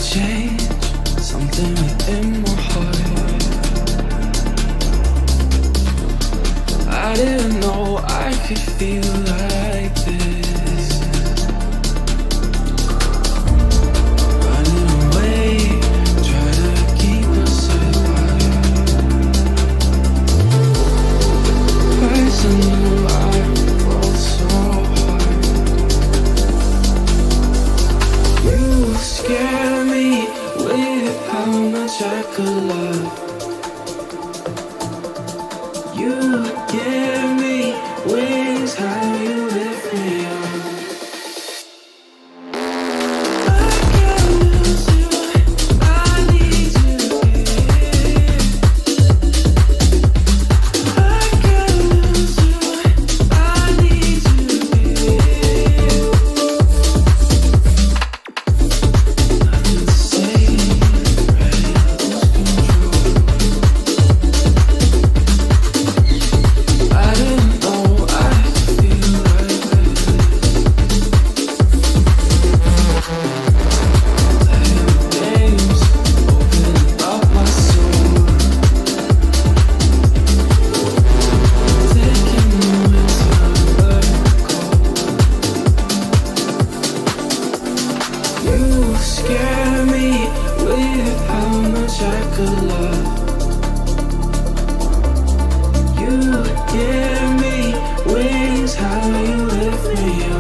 change something within my heart. I didn't know I could feel like this. Running away, try to keep us apart. First I knew I felt so hard. You scare me with how much I could love. You give me wings, how you lift me up. I can't lose you, I need you here. I can't lose you, I need you here. Nothing to say, ready to lose control. I didn't know I could feel like this. Playing games, opening up my soul. Taking the winter cold. You scare me with how much I could love. You give me wings, how you lift me up.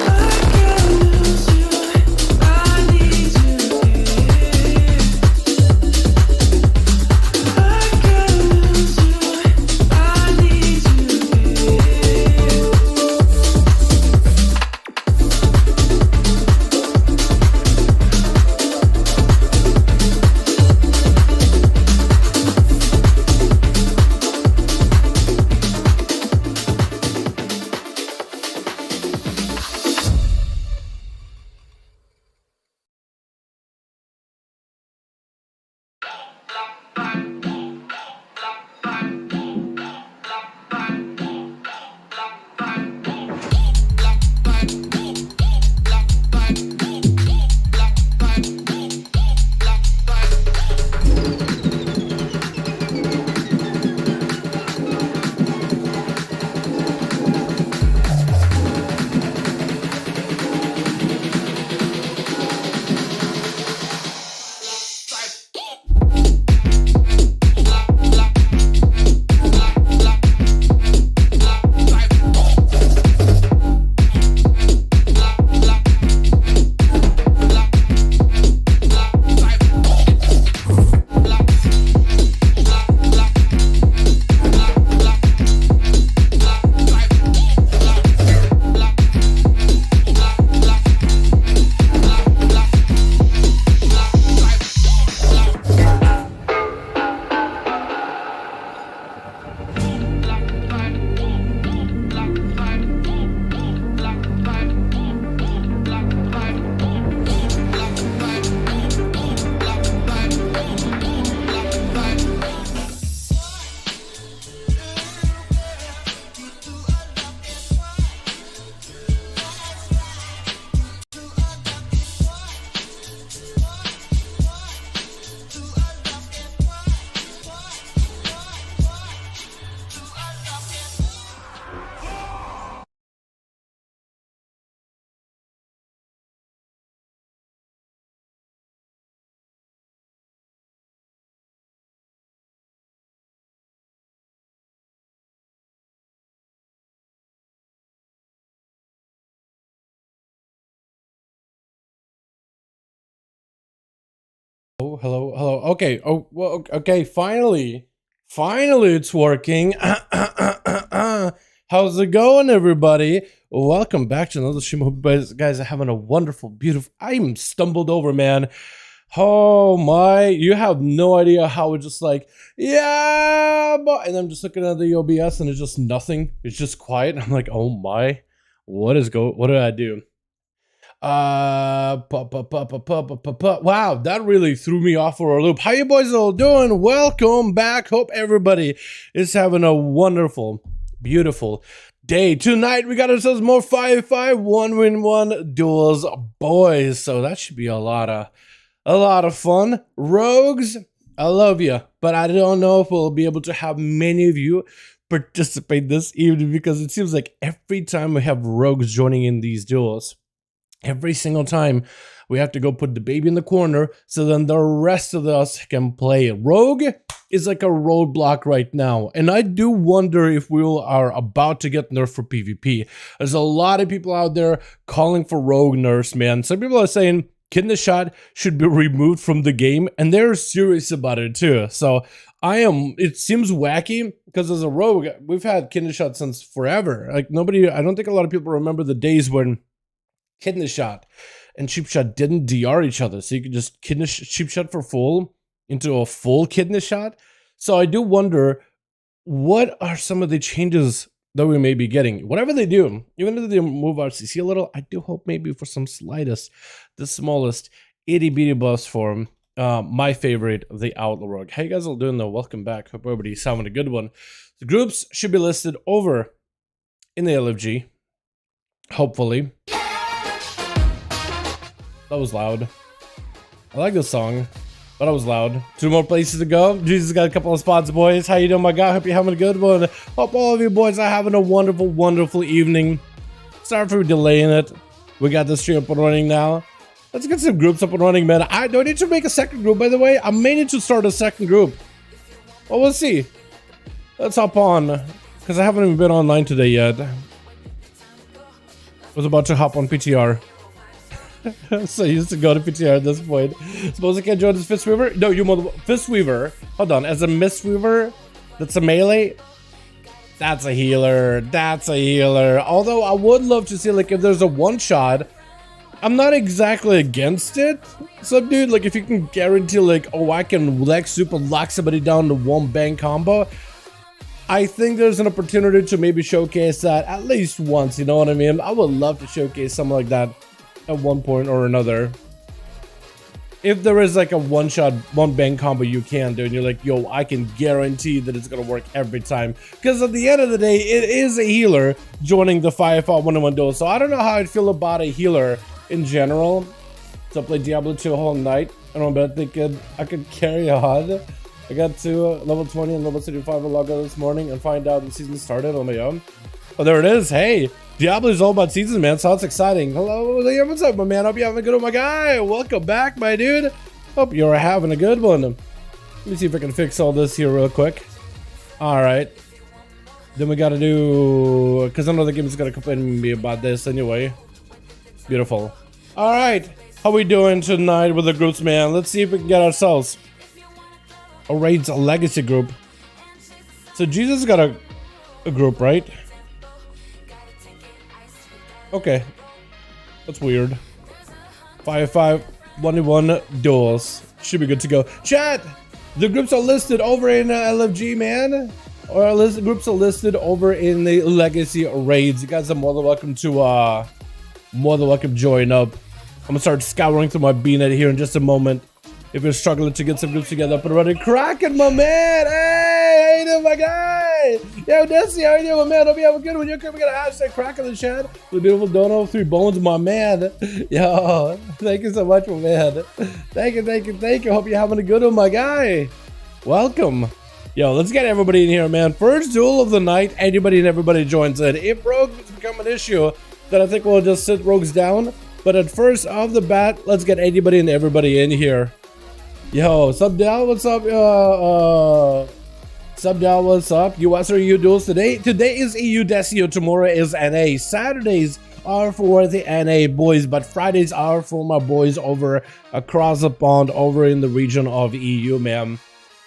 I can't lose you, I need you here. I can't lose you, I need you here. Oh, hello, hello. Okay. Oh, well, okay. Finally, it's working. How's it going, everybody? Welcome back to another stream. Hope you guys are having a wonderful, beautiful. I'm stumbled over, man. Oh my! You have no idea how it's just like, yeah, but, and I'm just looking at the OBS and it's just nothing. It's just quiet. I'm like, oh my, what did I do? Wow, that really threw me off for a loop. How you boys all doing? Welcome back. Hope everybody is having a wonderful, beautiful day. Tonight we got ourselves more 5v5 1v1 duels, boys. So that should be a lot of fun. Rogues, I love you, but I don't know if we'll be able to have many of you participate this evening, because it seems like every time we have rogues joining in these duels, every single time we have to go put the baby in the corner so then the rest of us can play. Rogue is like a roadblock right now, and I do wonder if we are about to get nerfed for PvP. There's a lot of people out there calling for rogue nerfs, man. Some people are saying kidney shot should be removed from the game, and they're serious about it too. So it seems wacky, because as a rogue, we've had kidney shot since forever. Like I don't think a lot of people remember the days when kidney shot and cheap shot didn't DR each other. So you could just cheap shot for full into a full kidney shot. So I do wonder, what are some of the changes that we may be getting? Whatever they do, even if they move our CC a little, I do hope maybe for some the smallest itty bitty buffs for my favorite, the Outlaw Rogue. How you guys all doing though? Welcome back. Hope everybody's having a good one. The groups should be listed over in the LFG, hopefully. That was loud. I like this song, but that was loud. 2 more places to go. Jesus got a couple of spots, boys. How you doing, my guy? Hope you're having a good one. Hope all of you boys are having a wonderful, wonderful evening. Sorry for delaying it. We got this stream up and running now. Let's get some groups up and running, man. I don't need to make a second group, by the way. I may need to start a second group. Well, we'll see. Let's hop on, because I haven't even been online today yet. I was about to hop on PTR. So I used to go to PTR at this point. Suppose I can't join this Fistweaver? No, you Fistweaver. Hold on, as a Mistweaver, that's a melee. That's a healer. That's a healer. Although I would love to see, like, if there's a one-shot, I'm not exactly against it. So, dude, like, if you can guarantee, like, oh, I can leg super lock somebody down to one bang combo, I think there's an opportunity to maybe showcase that at least once. You know what I mean? I would love to showcase something like that at one point or another. If there is like a one-shot, one-bang combo you can do, and you're like, yo, I can guarantee that it's gonna work every time. Because at the end of the day, it is a healer joining the 5v5 1v1 duel. So I don't know how I'd feel about a healer in general. So I played Diablo 2 a whole night. I don't know, but I could carry on. I got to level 20 and level 35 of Logo this morning and find out the season started on my own. Oh, there it is. Hey, Diablo is all about seasons, man, so it's exciting. Hello, what's up, my man? Hope you're having a good one, my guy. Welcome back, my dude. Hope you're having a good one. Let me see if I can fix all this here real quick. All right. Then we got to do, because I know the game is going to complain to me about this anyway. Beautiful. All right. How we doing tonight with the groups, man? Let's see if we can get ourselves a Raids Legacy group. So Jesus got a group, right? Okay, that's weird. 5v5 1v1 duels should be good to go. Chat, the groups are listed over in LFG, man. Or groups are listed over in the Legacy Raids. You guys are more than welcome to join up. I'm gonna start scouring through my BNet here in just a moment. If you're struggling to get some groups together, up and running. Kraken, my man! Hey, how you doing, my guy? Yo, Desi, how you doing, my man? Hope you have a good one. You're coming. We got a hashtag Kraken in the chat. The beautiful dono, 3 bones, my man. Yo, thank you so much, my man. Thank you. Hope you're having a good one, my guy. Welcome. Yo, let's get everybody in here, man. First duel of the night. Anybody and everybody joins in. If rogues become an issue, then I think we'll just sit rogues down. But at first, off the bat, let's get anybody and everybody in here. Yo, Subdal, what's up? Subdal, what's up? US or EU duels today? Today is EU Desio, tomorrow is NA. Saturdays are for the NA boys, but Fridays are for my boys over across the pond, over in the region of EU, man.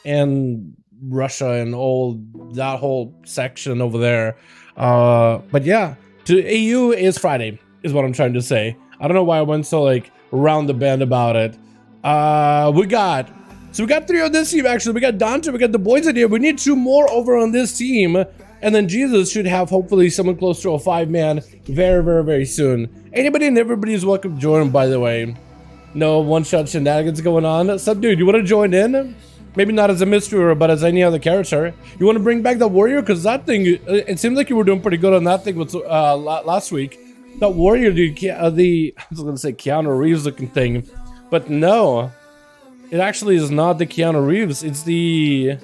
And Russia and all that whole section over there. But yeah, to EU is Friday, is what I'm trying to say. I don't know why I went so like around the bend about it. We got 3 on this team, actually. We got Dante, we got the boys in here. We need 2 more over on this team. And then Jesus should have hopefully someone close to a 5-man very soon. Anybody and everybody is welcome to join, by the way. No one-shot shenanigans going on. Sup, dude, you want to join in? Maybe not as a mystery, but as any other character. You want to bring back the warrior? Because that thing, it seems like you were doing pretty good on that thing with, last week. That warrior, dude, I was going to say Keanu Reeves looking thing. But no. It actually is not the Keanu Reeves. It's the...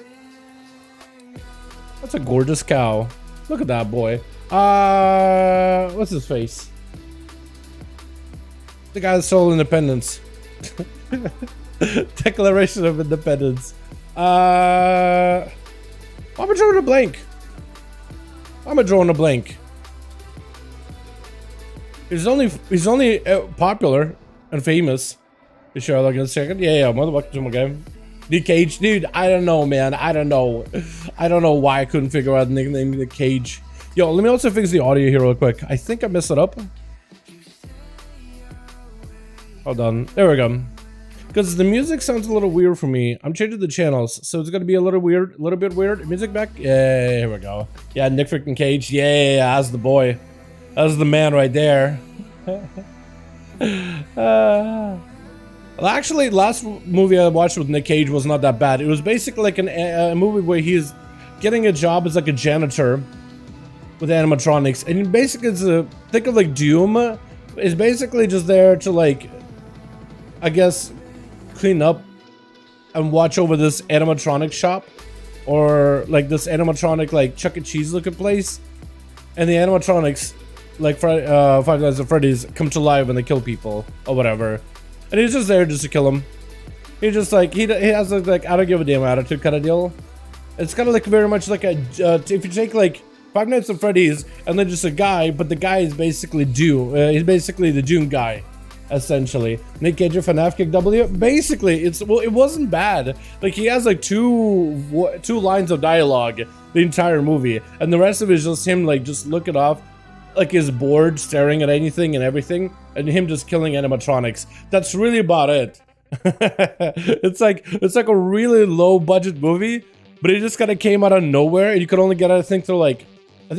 That's a gorgeous cow. Look at that boy. What's his face? The guy that stole independence. Declaration of Independence. I'm gonna draw a blank. He's only popular and famous. You sure? Like in a second. Yeah. Motherfucker, to my game. Nick Cage, dude. I don't know, man. I don't know why I couldn't figure out the nickname Nick Cage. Yo, let me also fix the audio here real quick. I think I messed it up. Hold on. There we go. Because the music sounds a little weird for me. I'm changing the channels, so it's gonna be a little bit weird. Music back. Yeah, here we go. Yeah, Nick freaking Cage. Yeah, that's the boy. That's the man right there. Well, actually, last movie I watched with Nick Cage was not that bad. It was basically like a movie where he's getting a job as like a janitor with animatronics, and basically it's think of like Doom. Is basically just there to like, I guess, clean up and watch over this animatronic shop, or like this animatronic like Chuck E. Cheese looking place, and the animatronics like Five Nights at Freddy's come to life and they kill people or whatever. And he's just there just to kill him. He's just like, he has like I don't give a damn attitude kind of deal. It's kind of like very much like a, if you take like Five Nights at Freddy's and then just a guy, but the guy is basically Doom. He's basically the Doom guy, essentially. Nick Cage for FNAF Kick W. Basically, it wasn't bad. Like he has like two lines of dialogue the entire movie, and the rest of it is just him like just looking off, like he's bored, staring at anything and everything, and him just killing animatronics. That's really about it. It's like a really low budget movie, but it just kind of came out of nowhere, and you could only get it, I think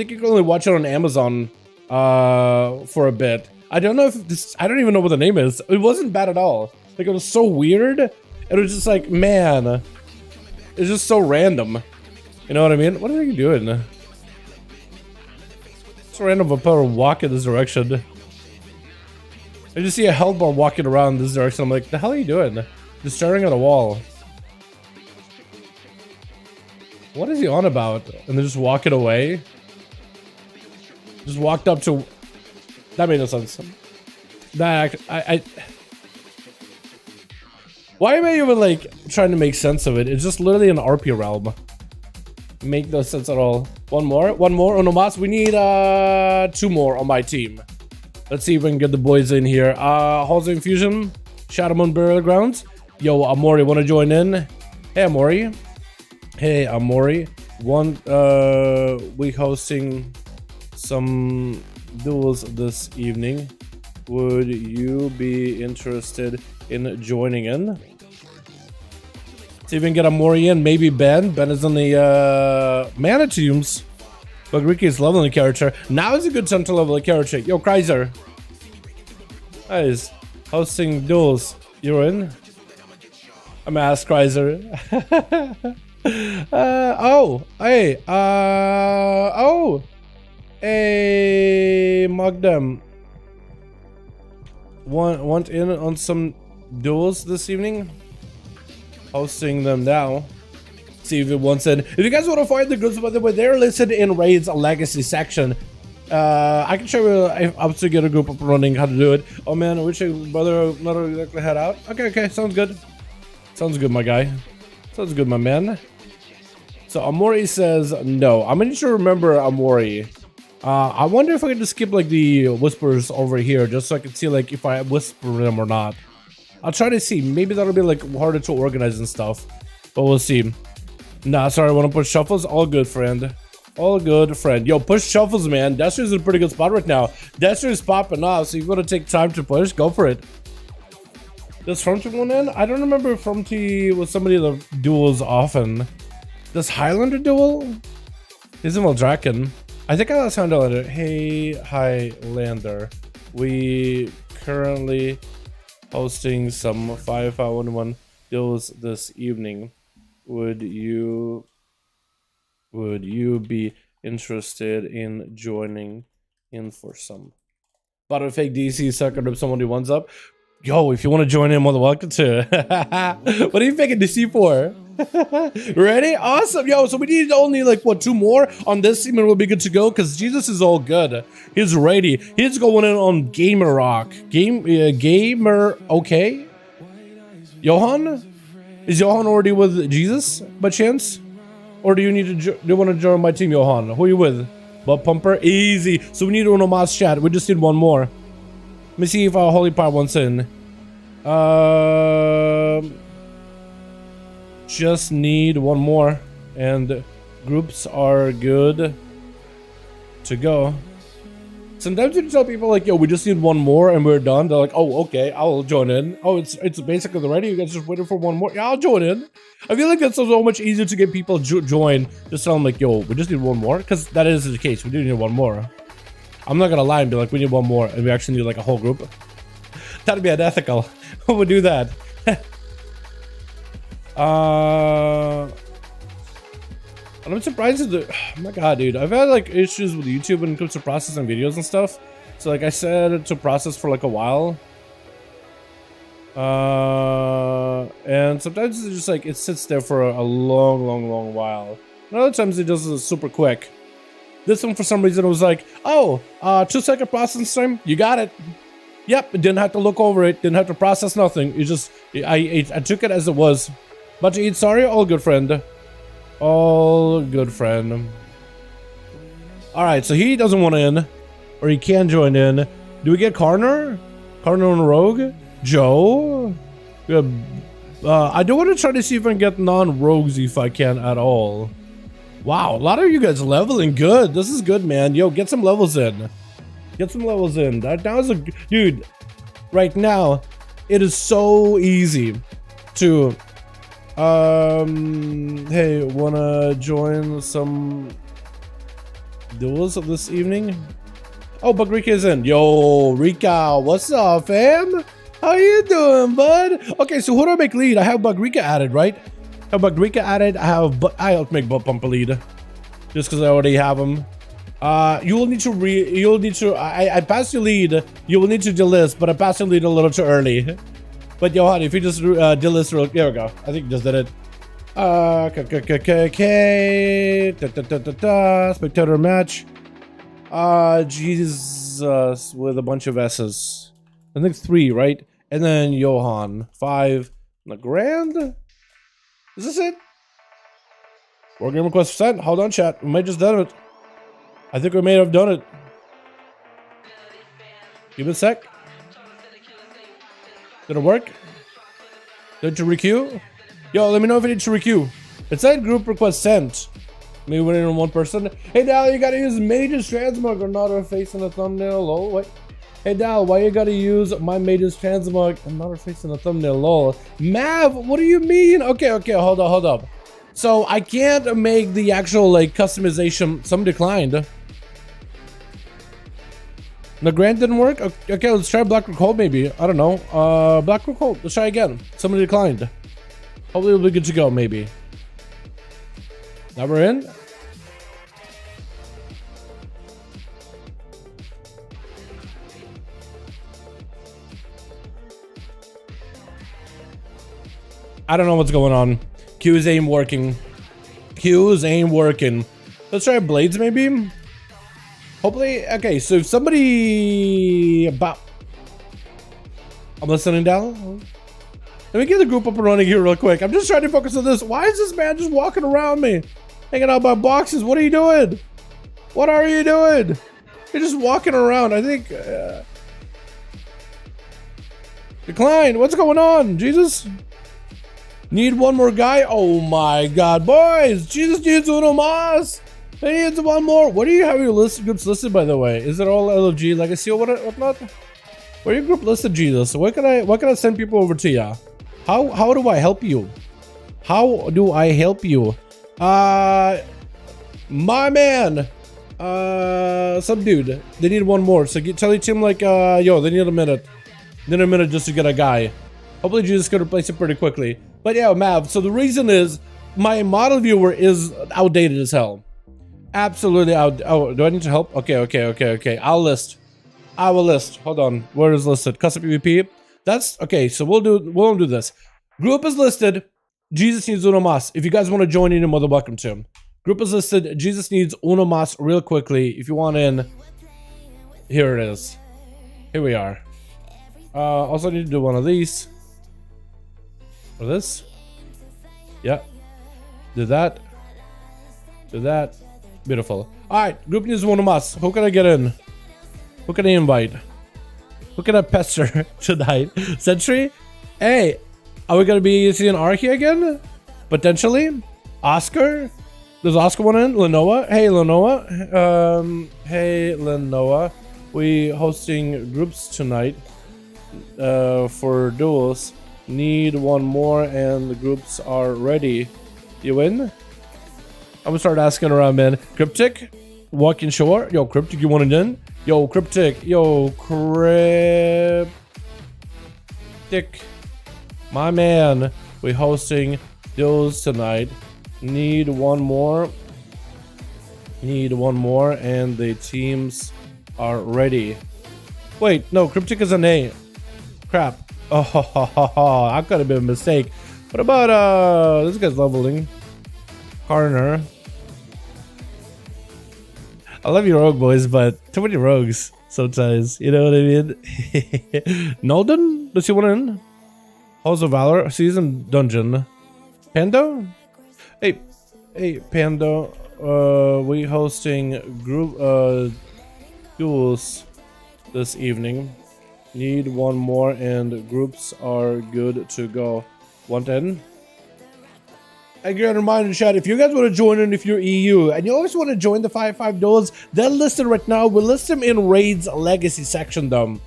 you could only watch it on Amazon for a bit. I don't know if this, I don't even know what the name is. It wasn't bad at all. Like it was so weird. It was just like, man, it's just so random. You know what I mean? What are you doing? It's random if I walk in this direction. I just see a health bar walking around this direction. I'm like, the hell are you doing? Just staring at a wall. What is he on about? And they're just walking away. Just walked up to... That made no sense. That why am I even like trying to make sense of it? It's just literally an RP realm. Make no sense at all. One more Onomas. We need 2 more on my team. Let's see if we can get the boys in here. Halls of Infusion, Shadowmoon Burial Grounds. Yo, Amori, wanna join in? Hey Amori. Hey Amori. We hosting some duels this evening. Would you be interested in joining in? See if we can get Amori in. Maybe Ben. Ben is on the mana teams. But Ricky is leveling the character. Now is a good time to level the character. Yo, Kreiser. Guys, hosting duels. You're in? I'm asked Kreiser. Oh, hey, hey, Mogdem. Want in on some duels this evening? Hosting them now. See if it wants in. If you guys want to find the groups, by the way, they're listed in Raid's Legacy section. I can show you how to get a group up and running, how to do it. Oh man, I wish I brother not exactly head out. Okay, sounds good. Sounds good, my guy. Sounds good, my man. So Amori says no. I'm gonna sure remember Amori. I wonder if I can just skip like the whispers over here, just so I can see like if I whisper them or not. I'll try to see. Maybe that'll be like harder to organize and stuff, but we'll see. Nah, sorry, I want to push shuffles. All good, friend. All good, friend. Yo, push shuffles, man. Dester's in a pretty good spot right now. Dester is popping off, so you're gonna take time to push. Go for it. Does Fromty one in? I don't remember if Fromty was somebody that duels often. Does Highlander duel? Isn't Draken? I think I sound Lander. Hey, Highlander. We currently hosting some 5V5 1v1 Duels this evening. Would you be interested in joining in for some? Bought a fake DC sucker up someone who wants up. Yo, if you want to join in, more than welcome to. What are you faking DC for? Ready? Awesome. Yo, so we need only like what, 2 more on this team and we'll be good to go because Jesus is all good. He's ready. He's going in on Gamer Rock. Gamer okay? Johan? Is Johan already with Jesus by chance? Or do you need to do you want to join my team, Johan? Who are you with? Butt Pumper? Easy. So we need to mass chat. We just need 1 more. Let me see if our Holy Power wants in. Just need 1 more. And groups are good to go. Sometimes you tell people like, yo, we just need 1 more and we're done. They're like, oh, okay, I'll join in. Oh, it's basically ready. You guys just waiting for 1 more. Yeah, I'll join in. I feel like that's so much easier to get people join. Just tell them like, yo, we just need 1 more. Because that is the case. We do need 1 more. I'm not gonna lie and be like, we need 1 more, and we actually need like a whole group. That'd be unethical. Who would do that? And I'm surprised that, oh my god, dude, I've had like issues with YouTube when it comes to processing videos and stuff. So like I said to process for like a while. And sometimes it's just like it sits there for a long while. And other times it does it super quick. This one, for some reason, it was like, oh, 2-second processing time. You got it. Yep, didn't have to look over it. Didn't have to process nothing. You just, I took it as it was. But to eat, sorry, all good, friend. All good, friend. All right, so he doesn't want in, or he can join in. Do we get Karner? Karner and Rogue? Joe? I do want to try to see if I can get non-rogues if I can at all. Wow, a lot of you guys leveling good. This is good, man. Yo, get some levels in. Get some levels in. That is a dude. Right now, it is so easy to. Hey, wanna join some duels of this evening? Oh, but Rika is in. Yo, Rika, what's up, fam? How you doing, bud? Okay, so who do I make lead? I have Bugrika added, right? I have Bugrika added. I'll make Butt Pumper lead, just because I already have him. You will need to. I passed your lead. You will need to delist, but I passed your lead a little too early. But Johan, if you just delist real, there we go. I think you just did it. Spectator match. Jesus with a bunch of S's. I think 3, right? And then Johan 5. The grand. Is this it? War game request sent. Hold on, chat. We might just done it. I think we may have done it. Give it a sec. Did it work? Did you requeue? Yo, let me know if you need to requeue. It said group request sent. Maybe we're in 1 person. Hey Dal, you gotta use Mage's transmog or not her face in the thumbnail. Lol. What? Hey Dal, why you gotta use my Mage's transmog and not her face in the thumbnail? Lol. Mav, what do you mean? Okay, hold up. So I can't make the actual like customization. Some declined. The grant didn't work? Okay, let's try Black Rock maybe. I don't know. Black Rock. Let's try again. Somebody declined. Hopefully we'll be good to go, maybe. Now we're in. I don't know what's going on. Q's ain't working. Let's try Blades maybe. Hopefully, okay, so if somebody I'm listening down. Let me get the group up and running here real quick. I'm just trying to focus on this. Why is this man just walking around me? Hanging out by boxes. What are you doing? What are you doing? You're just walking around. I think... Decline. What's going on? Jesus? Need 1 more guy? Oh my god, boys! Jesus needs uno más! He needs 1 more. What do you have your groups listed, by the way? Is it all LFG Legacy or whatnot? Where are your group listed, Jesus? What can I send people over to ya? How do I help you? How do I help you? My man. Some dude. They need one more. So tell your team like, yo, they need a minute. They need a minute just to get a guy. Hopefully Jesus can replace it pretty quickly. But yeah, Mav. So the reason is my model viewer is outdated as hell. Absolutely out. Oh, do I need to help? Okay. I'll list. I will list. Hold on. Where is listed? Custom PvP. That's okay. So we'll do this. Group is listed. Jesus needs uno mas. If you guys want to join in, you're more than welcome to. Group is listed. Jesus needs uno mas real quickly. If you want in, here it is. Here we are. Also need to do one of these. Or this. Yeah. Do that. Do that. Beautiful. Alright, group needs uno mas. Who can I get in? Who can I invite? Who can I pester tonight? Sentry? Hey, are we gonna be seeing Archie again? Potentially? Oscar? Does Oscar want in? Lenoa? Hey, Lenoa. Hey, Lenoa. We hosting groups tonight for duels. Need one more and the groups are ready. You in? I'm gonna start asking around, man. Cryptic? Walking shore? Yo, Cryptic, you want it in? Yo, Cryptic. Yo, Cryptic. My man. We hosting duels tonight. Need one more. Need one more, and the teams are ready. Wait, no, Cryptic is an A. Crap. Oh, I could have been a mistake. What about this guy's leveling? Carner. I love you rogue boys, but too many rogues sometimes. You know what I mean? Nolden? Does he want in? Halls of Valor, Season Dungeon. Pando? Hey, Pando. We hosting group duels this evening. Need one more and groups are good to go. Want in? Again, reminder, chat, if you guys want to join in, if you're EU and you always want to join the 5v5 duels, they're listed right now. We'll list them in Raid's Legacy section, though.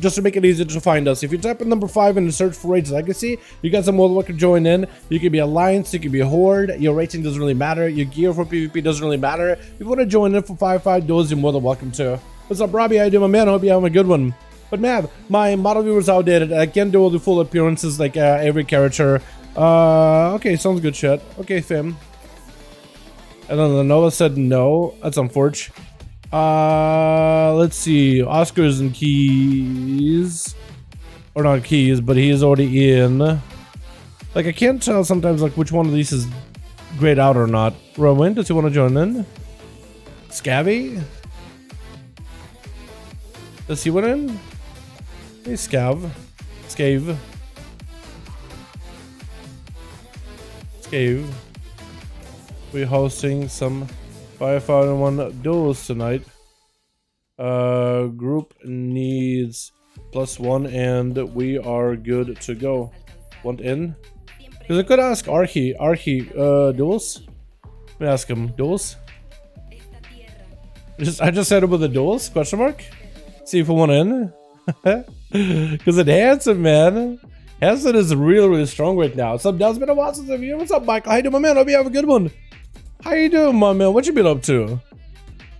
Just to make it easier to find us. If you type in number 5 and search for Raid's Legacy, you guys are more than welcome to join in. You can be Alliance, you can be Horde, your rating doesn't really matter, your gear for PvP doesn't really matter. If you want to join in for 5v5 duels, you're more than welcome to. What's up, Robbie? How you doing, my man? I hope you have a good one. But man, my model viewer is outdated. I can't do all the full appearances like every character. Okay, sounds good, shit. Okay, fam. And then Lenoa said no. That's unfortunate. Let's see. Oscar's and Keys. Or not Keys, but he is already in. Like, I can't tell sometimes, like, which one of these is grayed out or not. Rowan, does he want to join in? Scabby? Does he want in? Hey, Scave. Scave. We're hosting some 5v5 1 duels tonight. Group needs +1 and we are good to go. Want in? Because I could ask Archie, duels? Let me ask him, duels? I just said about the duels? Question mark? See if we want in. Because it Hanson, man. Hanson is really strong right now. What's up, Dell? It's been a while since I've been here. What's up, Michael? How you doing, my man? Hope you have a good one. How you doing, my man? What you been up to?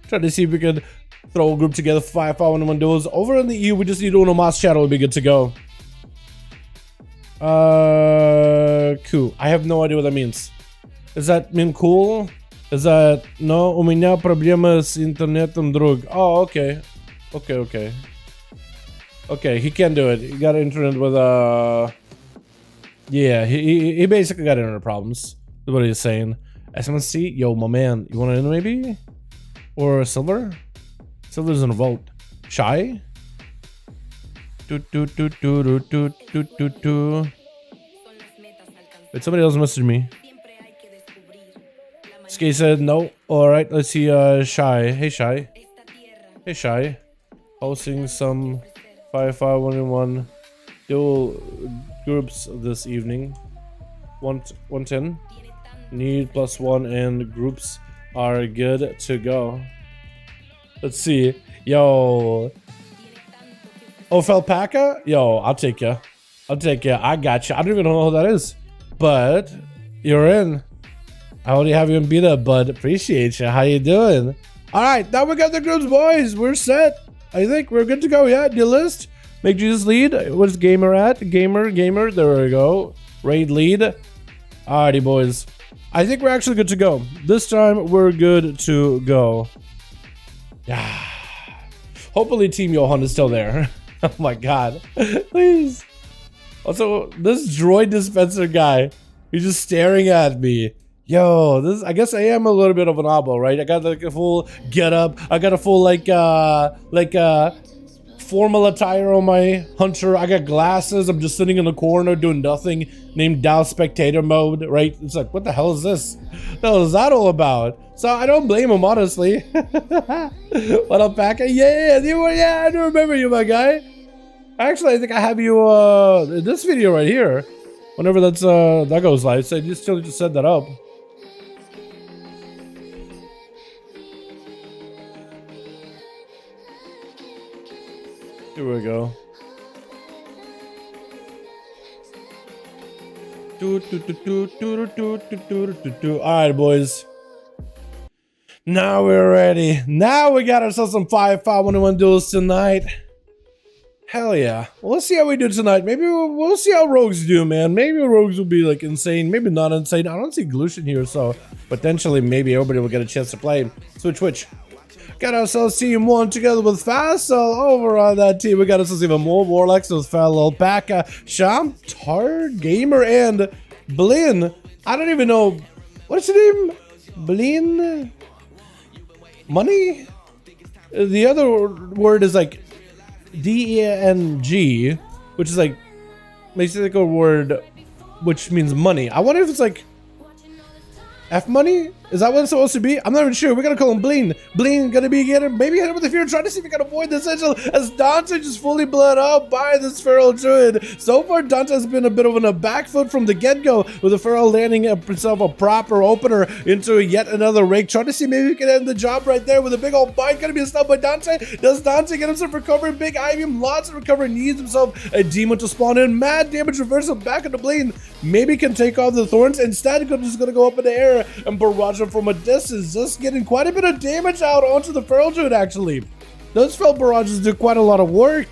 Trying to see if we could throw a group together for 5v5 1 duels. Over in the EU, we just need Uno Mas chat. We'll be good to go. Cool. I have no idea what that means. Does that mean cool? Is that no? У меня проблемы с интернетом, друг. Oh, okay. Okay. Okay, he can do it. He got internet with yeah, he basically got internet problems. That's what he's saying. SMC, yo, my man, you want to in maybe? Or Silver? Silver's in a vote. Shy? Wait, somebody else messaged me. Skate said no. Alright, let's see Shy. Hey Shy. Hey Shy. Hosting some 5v5 1v1 duel groups this evening. 110. Need +1 and groups are good to go. Let's see. Yo. Ophelpaca? Yo, I'll take ya. I got you. I don't even know who that is. But you're in. I already have you in beta, bud. Appreciate you. How you doing? All right, now we got the groups, boys. We're set. I think we're good to go. Yeah, the list. Make Jesus lead. Where's gamer at? Gamer. There we go. Raid lead. Alrighty, boys. I think we're actually good to go. This time we're good to go. Yeah. Hopefully Team Johan is still there. Oh my god. Please. Also, this droid dispenser guy, he's just staring at me. Yo, this, I guess I am a little bit of an oddball, right? I got like a full get up. I got a full formal attire on my hunter. I got glasses. I'm just sitting in the corner doing nothing, named Dow spectator mode, right? It's like, what the hell is this? What the hell is that all about? So I don't blame him, honestly. What up, Packer? Yeah, I do remember you, my guy. Actually, I think I have you in this video right here. Whenever that's that goes live, so you still need to set that up. Here we go. Alright, boys. Now we're ready. Now we got ourselves some 5V5 1v1 duels tonight. Hell yeah. Well, let's see how we do tonight. Maybe we'll see how rogues do, man. Maybe rogues will be like insane. Maybe not insane. I don't see Glution here, so potentially maybe everybody will get a chance to play. Switch. Got ourselves team 1 together with Fassel over on that team. We got ourselves even more Warlocks with Fel, Alpaca, Sham, Tar, Gamer, and Blin. I don't even know. What's your name? Blin? Money? The other word is like D-E-N-G, which is like, makes it like a word which means money. I wonder if it's like F money? Is that what it's supposed to be? I'm not even sure. We're gonna call him Bleen. Bleen gonna be getting maybe hit him with the fear, trying to see if we can avoid the essential as Dante just fully bled up by this feral druid. So far, Dante has been a bit of a back foot from the get-go, with the feral landing himself a proper opener into yet another rake. Trying to see maybe we can end the job right there with a big old bite. Gonna be a stun by Dante. Does Dante get himself recovering? Big Ivium, lots of recovery. Needs himself a demon to spawn in. Mad damage reversal back into Bleen. Maybe can take off the thorns. Instead, just gonna go up in the air and barrage him from a distance, just getting quite a bit of damage out onto the feral druid. Actually, those fell barrages do quite a lot of work.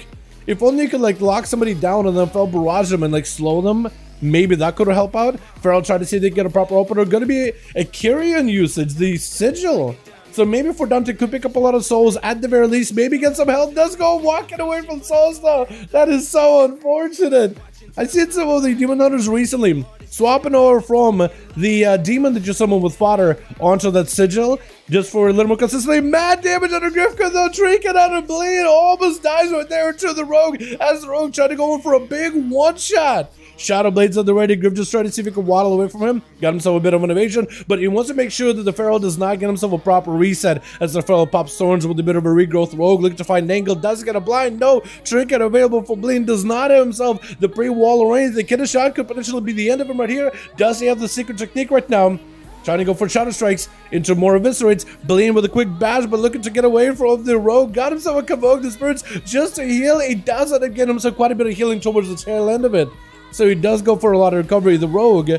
If only you could like lock somebody down and then fell barrage them and like slow them, maybe that could help out. Feral tried to see if they get a proper opener. Gonna be a carrion usage, the sigil. So maybe for Dante could pick up a lot of souls at the very least, maybe get some help. Does go walking away from souls though. That is so unfortunate. I seen some of the demon hunters recently swapping over from the demon that you summoned with fodder onto that sigil just for a little more consistently. Mad damage under Grifka though, drinking out of bleed, almost dies right there to the rogue as the rogue tried to go in for a big one-shot. Shadow Blades on the ready. Griff just trying to see if he can waddle away from him. Got himself a bit of an evasion, but he wants to make sure that the feral does not get himself a proper reset as the feral pops thorns with a bit of a regrowth. Rogue looking to find an angle. Does get a blind. No. Trinket available for Bleen. Does not have himself the pre-wall range. The killer shot could potentially be the end of him right here. Does he have the secret technique right now? Trying to go for shadow strikes into more eviscerates. Bleen with a quick bash, but looking to get away from the rogue. Got himself a convoke the spirits just to heal. He does end up getting himself quite a bit of healing towards the tail end of it. So he does go for a lot of recovery. The rogue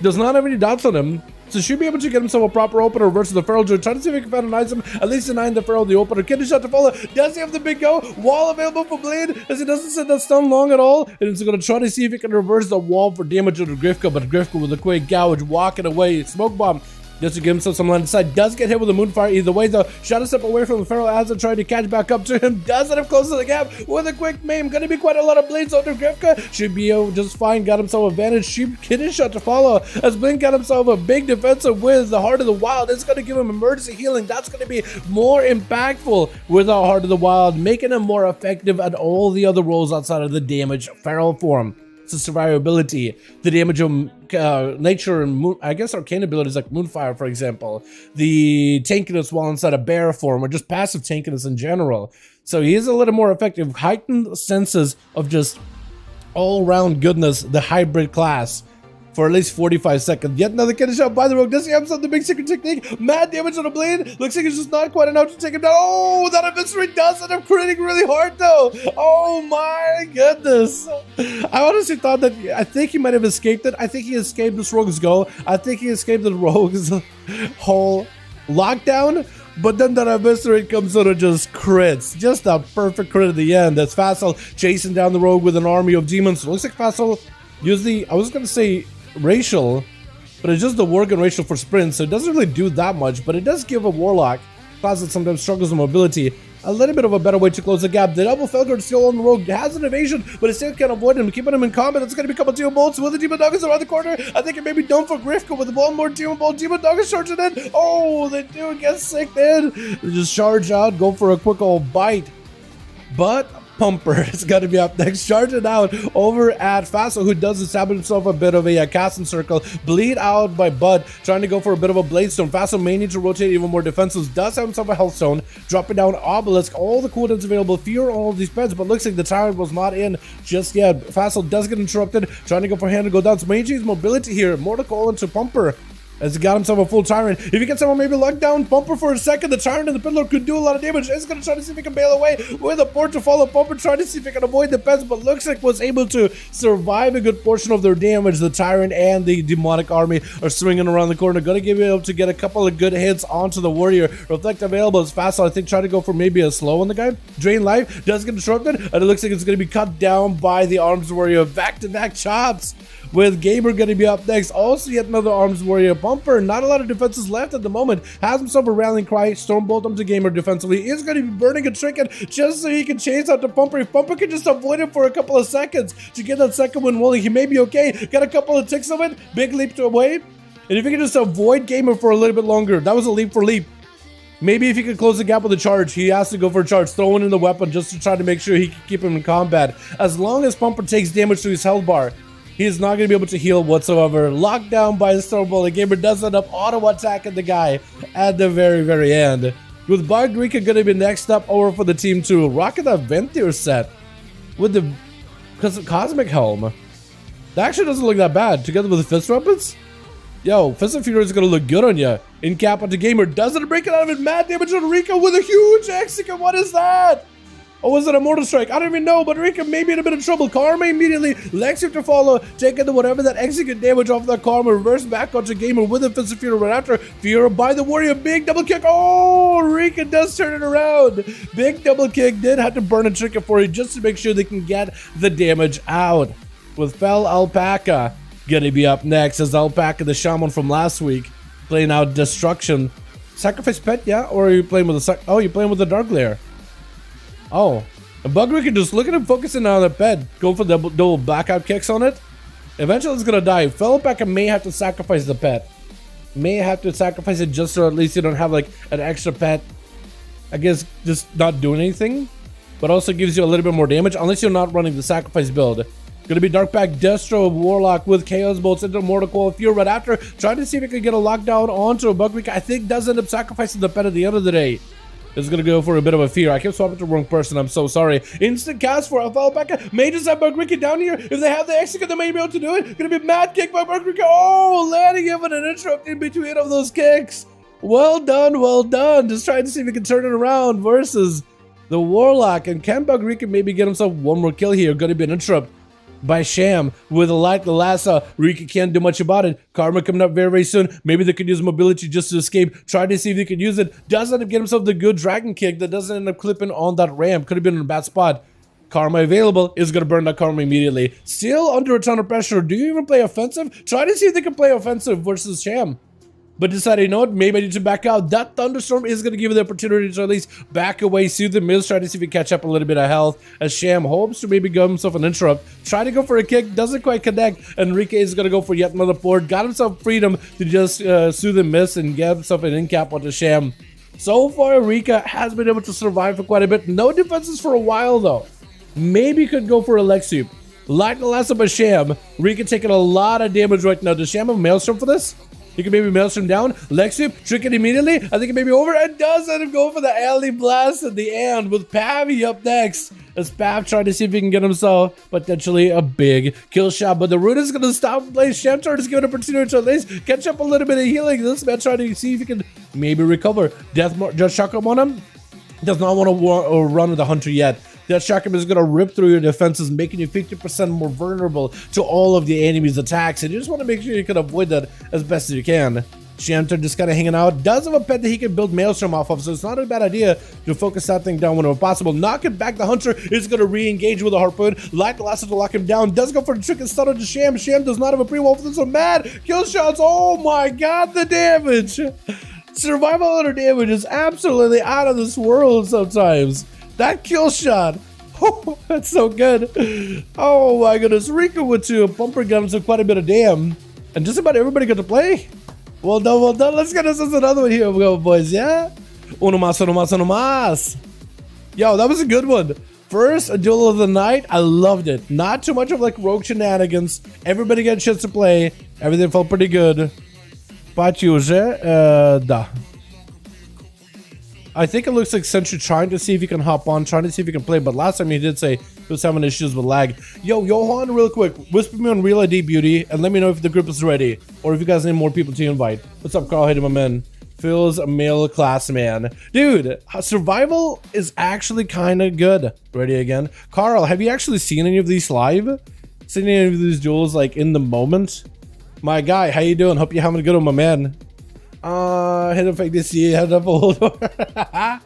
does not have any dots on him, so should be able to get himself a proper opener versus the feral druid. Trying to see if he can finalize him. At least deny the feral the opener. Kidney shot to follow. Does he have the big go? Wall available for Blade as he doesn't sit that stun long at all. And he's going to try to see if he can reverse the wall for damage to Grifka, but Grifka with a quick gouge walking away. Smoke bomb. Just to give himself some line of sight. Does get hit with a moonfire either way though. Shot a step away from the feral as they're trying to catch back up to him. Does end up close to the gap with a quick maim. Gonna be quite a lot of blades under Grifka. Should be just fine. Got himself advantage. Sheep kidney shot to follow as Blink got himself a big defensive with the Heart of the Wild. It's gonna give him emergency healing. That's gonna be more impactful with the Heart of the Wild, making him more effective at all the other roles outside of the damage feral form. The survivability, the damage of nature and moon, I guess arcane abilities like Moonfire, for example, the tankiness while inside a bear form, or just passive tankiness in general. So he is a little more effective. Heightened senses of just all-around goodness, the hybrid class. for at least 45 seconds. Yet another kid shot by the rogue. Does he have some the big secret technique? Mad damage on the blade. Looks like it's just not quite enough to take him down. Oh, that eviscerate does end up critting really hard though. Oh my goodness. I honestly thought that, I think he might have escaped it. I think he escaped this rogue's go. I think he escaped the rogue's whole lockdown. But then that eviscerate comes out and just crits. Just a perfect crit at the end. That's Facile chasing down the rogue with an army of demons. Looks like Facile used the, I was going to say racial, but it's just the work and racial for sprint, so it doesn't really do that much, but it does give a warlock class that sometimes struggles with mobility a little bit of a better way to close the gap. The double Felguard still on the rogue, has an evasion, but it still can't avoid him, keeping him in combat. It's going to become a Demon Bolt with the Demon Dog is around the corner. I think it may be done for Grifka with one more Demon Bolt. Demon Dog is charging in. Oh, they do get sick then. They just charge out, go for a quick old bite. But Pumper is going to be up next, charging out over at Facile, who does establish himself a bit of a casting circle. Bleed out by Bud, trying to go for a bit of a blade stone. Facile may need to rotate even more defenses. Does have himself a health stone, dropping down Obelisk. All the cooldowns available, fear all of these pets, but looks like the Tyrant was not in just yet. Facile does get interrupted, trying to go for hand to go down. So may use mobility here. More to call into Pumper, as he got himself a full Tyrant. If he gets someone maybe locked down Pumper for a second, the Tyrant and the Piddler could do a lot of damage. He's going to try to see if he can bail away with a port to follow Pumper, trying to see if he can avoid the pets, but looks like was able to survive a good portion of their damage. The Tyrant and the demonic army are swinging around the corner. Going to give able to get a couple of good hits onto the warrior. Reflect available is Facile. I think try to go for maybe a slow on the guy. Drain life, does get disrupted, and it looks like it's going to be cut down by the arms warrior. Back-to-back chops, with Gamer going to be up next. Also yet another arms warrior. Pumper, not a lot of defenses left at the moment. Has himself a rallying cry. Stormbolt onto Gamer defensively. Is going to be burning a trinket just so he can chase out the Pumper. If Pumper can just avoid him for a couple of seconds to get that second win rolling, he may be okay. Got a couple of ticks of it. Big leap to away. And if he can just avoid Gamer for a little bit longer, that was a leap for leap. Maybe if he could close the gap with a charge, he has to go for a charge, throwing in the weapon just to try to make sure he can keep him in combat. As long as Pumper takes damage to his health bar, he is not going to be able to heal whatsoever. Locked down by the Stormbolt. The Gamer does end up auto-attacking the guy at the very, very end. With Bug Rika going to be next up over for the team 2. Rocking that Ventir set with the Cosmic Helm. That actually doesn't look that bad. Together with the Fist Weapons? Yo, Fist of Fury is going to look good on you. In cap onto Gamer. Doesn't break it out of it. Mad damage on Rika with a huge Execute. What is that? Or was it a Mortal Strike? I don't even know, but Rika may be in a bit of trouble. Karma immediately, Lexi to follow, taking the whatever that Execute damage off that Karma, reverse back onto Gamer with a Fist of Fury right after. Fear by the Warrior, big double kick. Oh, Rika does turn it around. Big double kick, did have to burn a trinket for you just to make sure they can get the damage out. With Fell Alpaca gonna be up next, as Alpaca, the Shaman from last week, playing out Destruction. Sacrifice pet, yeah? Or are you playing with a oh, you're playing with the Dark Lair. Oh, and Bugger can just look at him focusing on the pet, go for the double blackout kicks on it. Eventually it's gonna die. Felipaka may have to sacrifice the pet. May have to sacrifice it just so at least you don't have like an extra pet. I guess just not doing anything, but also gives you a little bit more damage unless you're not running the sacrifice build. Gonna be Darkpack Destro Warlock with Chaos Bolts into Mortal Coil Fury right after, trying to see if he can get a lockdown onto a Bugrick. I think does end up sacrificing the pet at the end of the day. Is gonna go for a bit of a fear. I kept swapping to the wrong person. I'm so sorry. Instant cast for Alpha. May just have Bugricky down here. If they have the execute, they may be able to do it. Gonna be mad kick by Bugricky. Oh, landing him with an interrupt in between of those kicks. Well done, well done. Just trying to see if he can turn it around versus the Warlock. And can Bugricky maybe get himself one more kill here? Gonna be an interrupt by Sham with a light Lhasa. Rika can't do much about it. Karma coming up very, very soon. Maybe they could use mobility just to escape. Try to see if they could use it. Does end up getting himself the good dragon kick that doesn't end up clipping on that ramp. Could have been in a bad spot. Karma available is going to burn that Karma immediately. Still under a ton of pressure. Do you even play offensive? Try to see if they can play offensive versus Sham. But decided, you know what, maybe I need to back out. That Thunderstorm is going to give you the opportunity to at least back away, soothe the Mills, try to see if he can catch up a little bit of health. As Sham hopes to maybe give himself an interrupt. Try to go for a kick, doesn't quite connect. Enrique is going to go for yet another board. Got himself freedom to just soothe and miss and get himself an in-cap onto Sham. So far, Rika has been able to survive for quite a bit. No defenses for a while, though. Maybe could go for a Lexi. Light the last of a Sham. Rika taking a lot of damage right now. Does Sham have a Maelstrom for this? You can maybe Maelstrom down. Lexi, trick it immediately. I think it may be over. And does end up going for the alley blast at the end with Pavi up next. As Pav trying to see if he can get himself potentially a big kill shot. But the Root is going to stop play. Shamtar is given an opportunity to at least catch up a little bit of healing. This man trying to see if he can maybe recover. Just Chakram on him. Does not want to run with the Hunter yet. That Chakram is going to rip through your defenses, making you 50% more vulnerable to all of the enemy's attacks. And you just want to make sure you can avoid that as best as you can. Shamtar just kind of hanging out. Does have a pet that he can build Maelstrom off of, so it's not a bad idea to focus that thing down whenever possible. Knock it back. The Hunter is going to re-engage with a Harpoon. Light the last to lock him down. Does go for the trick and stun to Sham. Sham does not have a pre-wall for this one. Mad kill shots. Oh my god, the damage. Survival under damage is absolutely out of this world sometimes. That kill shot. Oh, that's so good. Oh my goodness. Rika with two bumper guns with quite a bit of damn. And just about everybody got to play. Well done, well done. Let's get us another one here, boys, yeah? Uno más, uno más, uno más. Yo, that was a good one. First, a duel of the night. I loved it. Not too much of like rogue shenanigans. Everybody got a chance to play. Everything felt pretty good. Da. I think it looks like Sentry trying to see if he can hop on, trying to see if he can play, but last time he did say he was having issues with lag. Yo, Johan, real quick, whisper me on Real ID Beauty and let me know if the group is ready or if you guys need more people to invite. What's up, Carl? Hey, my man. Phil's a male class man. Dude, survival is actually kind of good. Ready again? Carl, have you actually seen any of these live? Seen any of these duels like in the moment? My guy, how you doing? Hope you're having a good one, my man. Hit him fake this year, head up Oldemar.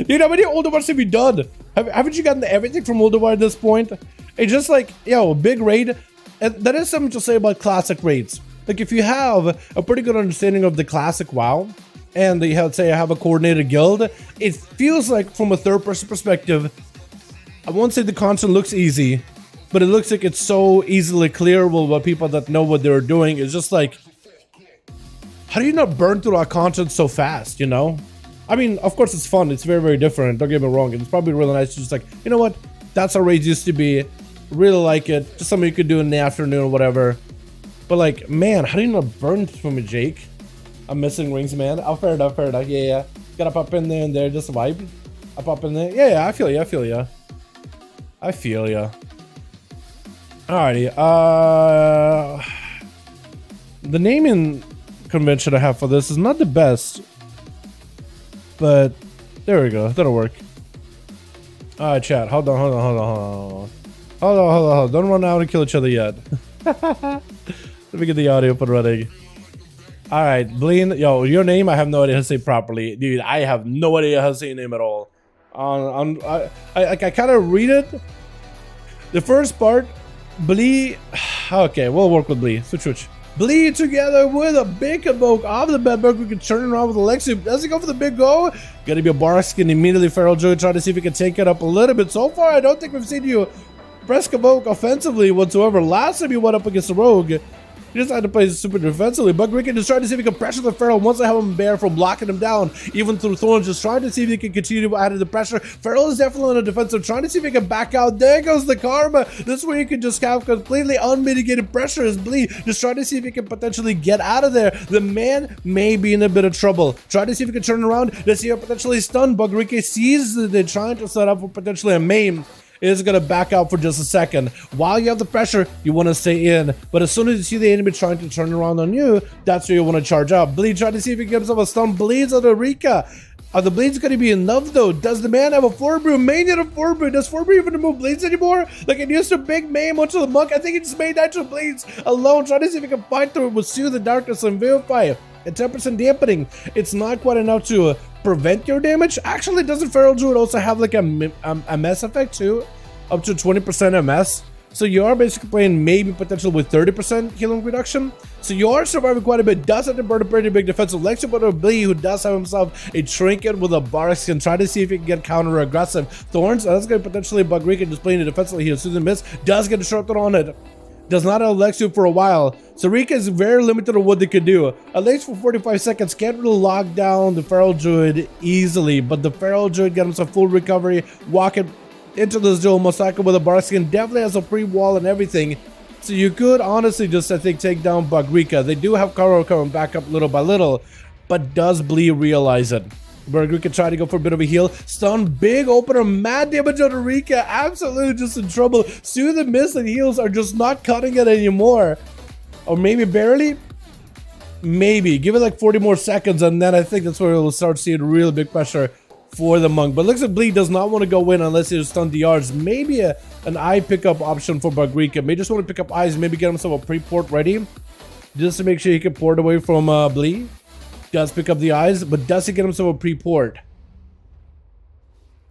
Dude, how many Oldemars have you done? Haven't you gotten everything from Oldemar at this point? It's just like, yo, big raid. And that is something to say about classic raids. Like, if you have a pretty good understanding of the classic WoW, and you have, say, I have a coordinated guild, it feels like, from a third-person perspective, I won't say the content looks easy, but it looks like it's so easily clearable by people that know what they're doing. It's just like, how do you not burn through our content so fast, you know? I mean, of course it's fun. It's very, very different. Don't get me wrong. It's probably really nice to just like, you know what? That's how raids used to be. Really like it. Just something you could do in the afternoon or whatever. But like, man, how do you not burn through me, Jake? I'm missing rings, man. Oh, fair enough, fair enough. Yeah. Gotta pop in there and there. Just vibe. I pop in there. Yeah, I feel you. I feel you. I feel you. Alrighty. The naming convention I have for this is not the best, but there we go. That'll work. Alright, chat. Hold on. Don't run out and kill each other yet. Let me get the audio up and running. Alright, Bleen. Yo, your name, I have no idea how to say properly. Dude, I have no idea how to say your name at all. I kind of read it. The first part, Blee. Okay, we'll work with Blee. Switch. Blee together with a big invoke off the bedrock. We can turn around with Alexi. Does he go for the big go? Gotta be a Barskin immediately. Feral Joey trying to see if he can take it up a little bit. So far, I don't think we've seen you press Evoke offensively whatsoever. Last time you went up against the Rogue, you just had to play super defensively. But Ricky just trying to see if he can pressure the Feral once I have him bare from blocking him down, even through Thorns, just trying to see if he can continue to add the pressure. Feral is definitely on the defensive, trying to see if he can back out. There goes the Karma. This way you can just have completely unmitigated pressure as Blee, just trying to see if he can potentially get out of there. The man may be in a bit of trouble. Trying to see if he can turn around. Let's see him potentially stunned. But Ricky sees that they're trying to set up for potentially a maim. Is going to back out for just a second. While you have the pressure, you want to stay in. But as soon as you see the enemy trying to turn around on you, that's where you want to charge up. Bleed trying to see if he gives himself a stun. Bleeds on the Rika. Are the bleeds going to be enough though? Does the man have a 4-brew? May need a 4-brew. Does 4-brew even remove bleeds anymore? Like it used to big maim onto the monk. I think he just made natural bleeds alone. Trying to see if he can fight through it with Soothe the Darkness and Vivify. At 10% dampening, it's not quite enough to prevent your damage. Actually, doesn't Feral Druid also have like a MS effect too? Up to 20% MS. So you are basically playing maybe potential with 30% healing reduction. So you are surviving quite a bit. Does have to burn a pretty big defensive Lexi, but Blee, who does have himself a trinket with a Barks, can try to see if he can get counter aggressive. Thorns, that's going to potentially bug Rick and just playing the defensively here. Susan Miss does get disrupted on it. Does not have Alexu for a while. So Rika is very limited on what they could do. At least for 45 seconds, can't really lock down the Feral Druid easily. But the Feral Druid got himself full recovery, walking into this duel. Mosaka with a Barskin definitely has a pre-wall and everything So you could honestly just, I think, take down Bagrika. They do have Karo coming back up little by little, but does Blee realize it? Bagrika try to go for a bit of a heal. Stun, big opener, mad damage on Rika. Absolutely just in trouble. Soothe and Mist and heals are just not cutting it anymore. Or maybe barely? Maybe. Give it like 40 more seconds, and then I think that's where we'll start seeing really big pressure for the Monk. But looks like Blee does not want to go in unless he's stun DRs. Maybe an eye pickup option for Bagrika. May just want to pick up eyes, maybe get himself a pre-port ready, just to make sure he can port away from Blee. Does pick up the eyes, but does he get himself a pre-port?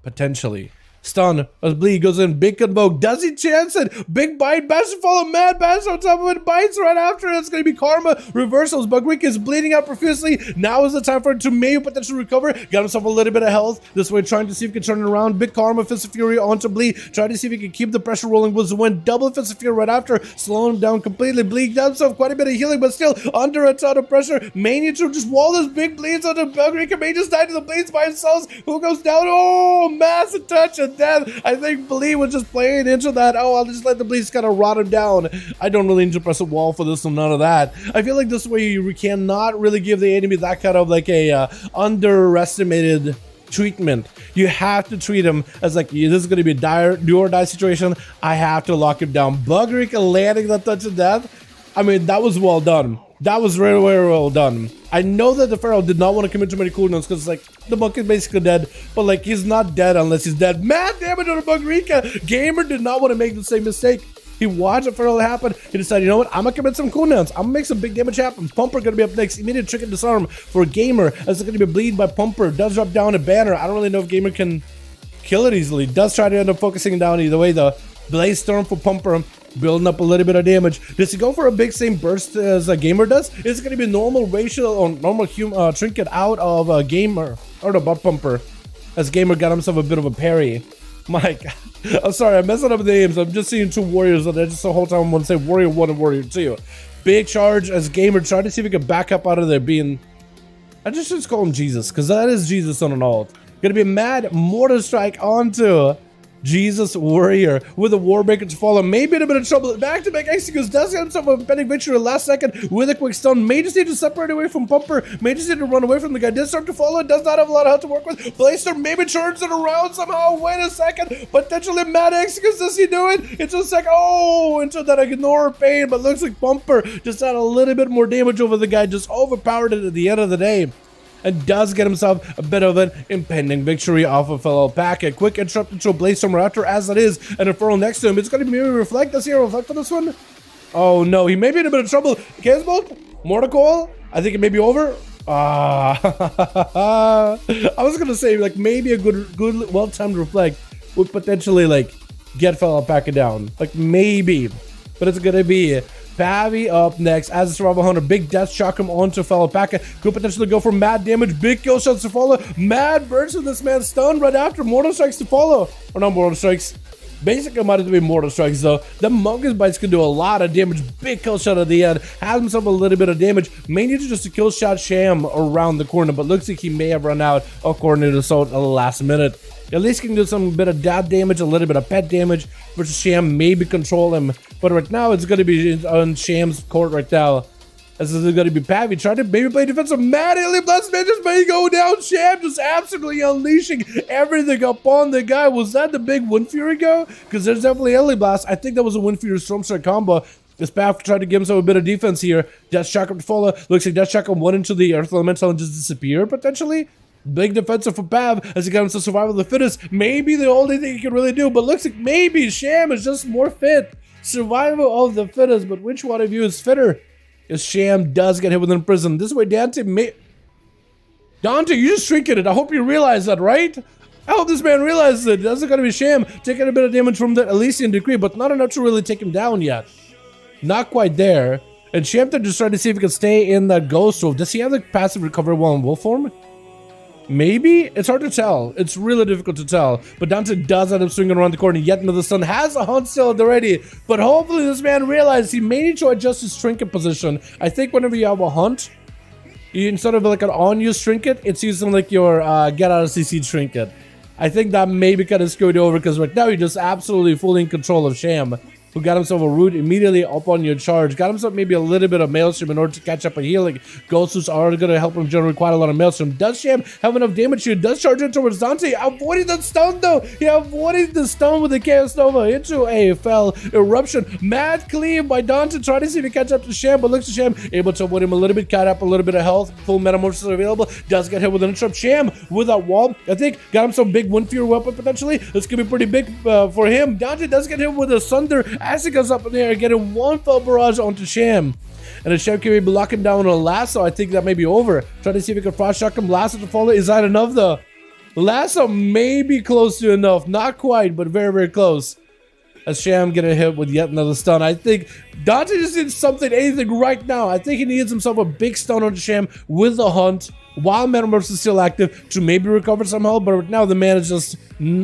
Potentially. Stun as Blee goes in, big convoke. Does he chance it? Big bite, bash to follow, mad bash on top of it, bites right after it. It's going to be karma reversals. Bagrika is bleeding out profusely. Now is the time for him to maybe potentially recover. Got himself a little bit of health. This way, trying to see if he can turn it around. Big karma, Fist of Fury onto Blee. Trying to see if he can keep the pressure rolling. Was the win. Double Fist of Fury right after, slowing him down completely. Blee got himself quite a bit of healing, but still under a ton of pressure. Mania to just wall this big bleeds onto Bagrika. May just die to the bleeds by himself. Who goes down? Oh, massive touch of death. I think Blee was just playing into that. Oh, I'll just let the bleeds kind of rot him down. I don't really need to press a wall for this one, none of that. I feel like this way you cannot really give the enemy that kind of like a underestimated treatment. You have to treat him as like, this is going to be a do or die situation. I have to lock him down. Bagrika landing that touch of death. I mean, that was well done. That was very, very well done. I know that the Pharaoh did not want to commit too many cooldowns because, like, the Monk is basically dead. But, like, he's not dead unless he's dead. Mad damage on Bagrika. Gamer did not want to make the same mistake. He watched the Pharaoh happen. He decided, you know what? I'm going to commit some cooldowns. I'm going to make some big damage happen. Pumper going to be up next. Immediate trick and disarm for Gamer. As it's going to be bleed by Pumper. Does drop down a banner. I don't really know if Gamer can kill it easily. Does try to end up focusing down either way, though. Blaze Storm for Pumper. Building up a little bit of damage. Does he go for a big same burst as a Gamer does? Is it going to be normal racial or normal trinket out of a Gamer or the butt Pumper? As Gamer got himself a bit of a parry. My God. I'm sorry, I'm messing up the names. I'm just seeing two warriors and I just the whole time I want to say Warrior 1 and Warrior 2. Big charge as Gamer trying to see if he can back up out of there being... I just call him Jesus because that is Jesus on an ult. Gonna be a mad mortar strike onto Jesus Warrior with a Warbreaker to follow. Maybe in a bit of trouble. Back-to-back executes. Does get himself a pending victory last second with a quick stun. May just need to separate away from Pumper. May just need to run away from the guy. Did start to follow. Does not have a lot of health to work with. Blaster maybe turns it around somehow. Wait a second. Potentially mad executes. Does he do it? It's just like, oh, into that ignore pain. But looks like Pumper just had a little bit more damage over the guy. Just overpowered it at the end of the day. And does get himself a bit of an impending victory off of fellow pack. A quick interrupt into a Blaze Storm after as it is, and a Furl next to him. It's going to be maybe Reflect. Does he reflect on this one? Oh no, he may be in a bit of trouble. Chaos Bolt? Mortal? I think it may be over. I was going to say, like, maybe a good well-timed Reflect would potentially, like, get fellow pack down. Like, maybe. But it's going to be Pavi up next as a Survival Hunter. Big death shock him onto fellow Paka. Could potentially go for mad damage. Big kill shots to follow. Mad burst of this man stunned right after. Mortal strikes to follow. Or not mortal strikes. Basically might have to be mortal strikes though. The Mongoose bites can do a lot of damage. Big kill shot at the end. Has himself a little bit of damage. May need to just a kill shot Sham around the corner. But looks like he may have run out according to Assault at the last minute. At least can do some bit of dab damage, a little bit of pet damage versus Sham, maybe control him. But right now, it's going to be on Sham's court right now. This is going to be Pavi trying to maybe play defensive. Mad Alien Blast Mages may go down. Sham just absolutely unleashing everything upon the guy. Was that the big Wind Fury go? Because there's definitely Alien Blast. I think that was a Wind Fury Stormstrike combo. This Pav tried to give himself a bit of defense here. Death Shock up to follow. Looks like Death Shock went into the Earth Elemental and just disappeared potentially. Big defensive for Pav as he got himself survival of the fittest. Maybe the only thing he can really do, but looks like maybe Sham is just more fit. Survival of the fittest, but which one of you is fitter? If Sham does get hit within prison. This way, Dante Dante, you just shrinking it. I hope you realize that, right? I hope this man realizes it. That's going to be Sham taking a bit of damage from the Elysian Decree, but not enough to really take him down yet. Not quite there. And Sham just trying to see if he can stay in that Ghost Wolf. Does he have the passive recovery while in wolf form? Maybe? It's hard to tell. It's really difficult to tell. But Dante does end up swinging around the corner. Yet another stun. Has a hunt still already. But hopefully this man realizes he may need to adjust his trinket position. I think whenever you have a hunt, instead of like an on-use trinket, it's using like your get out of CC trinket. I think that maybe kind of screwed you over because right now you're just absolutely fully in control of Sham. who got himself a root immediately up on your charge. Got himself maybe a little bit of Maelstrom in order to catch up a healing. Ghost's are going to help him generate quite a lot of Maelstrom. Does Sham have enough damage here? Does charge it towards Dante, avoiding the stun though. He avoided the stun with the Chaos Nova into a fell eruption. Mad cleave by Dante, trying to see if he catch up to Sham, but looks to Sham, able to avoid him a little bit, cut up a little bit of health. Full Metamorphosis available. Does get hit with an interrupt. Sham with that wall, I think, got him some big Wind Fear weapon potentially. This could be pretty big for him. Dante does get hit with a Sunder as he goes up in the air, getting one fell barrage onto Sham. And the Sham can be locking down a lasso. I think that may be over. Trying to see if he can frost shock him. Lasso to follow. Is that enough though? Lasso may be close to enough. Not quite, but very, very close. As Sham getting hit with yet another stun. I think Dante just needs something, anything right now. I think he needs himself a big stun on Sham with the hunt while Metamorphosis is still active to maybe recover some health. But right now the man is just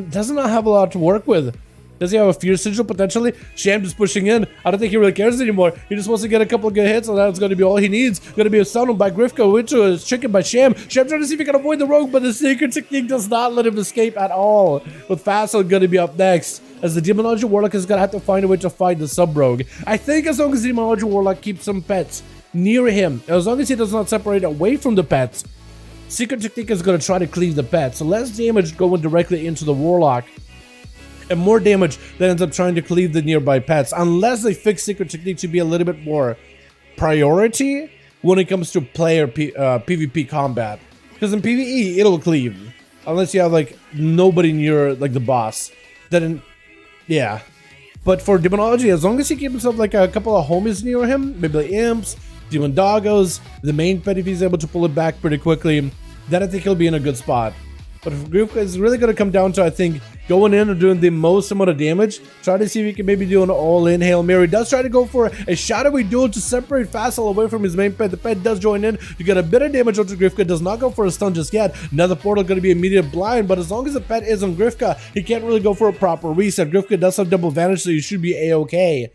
does not have a lot to work with. Does he have a Fear Sigil potentially? Sham just pushing in. I don't think he really cares anymore. He just wants to get a couple of good hits, and that's going to be all he needs. Going to be a stun by Grifka into a chicken by Sham. Sham trying to see if he can avoid the rogue, but the secret technique does not let him escape at all. With Fassel going to be up next, as the Demonology Warlock is going to have to find a way to fight the sub-rogue. I think as long as the Demonology Warlock keeps some pets near him, as long as he does not separate away from the pets, Secret Technique is going to try to cleave the pets. So less damage going directly into the Warlock, and more damage that ends up trying to cleave the nearby pets, unless they fix Secret Technique to be a little bit more priority when it comes to player PvP combat. Because in PvE, it'll cleave. Unless you have, like, nobody near, like, the boss. Then, yeah. But for Demonology, as long as he keeps himself, like, a couple of homies near him, maybe like Imps, Demon Doggos, the main pet, if he's able to pull it back pretty quickly, then I think he'll be in a good spot. But if Grifka is really going to come down to, I think, going in and doing the most amount of damage, try to see if he can maybe do an all-in Hail Mary. Does try to go for a shadowy duel to separate Fassel away from his main pet. The pet does join in to get a bit of damage onto Grifka. Does not go for a stun just yet. Another portal going to be immediate blind, but as long as the pet is on Grifka, he can't really go for a proper reset. Grifka does have double vanish, so you should be a-okay.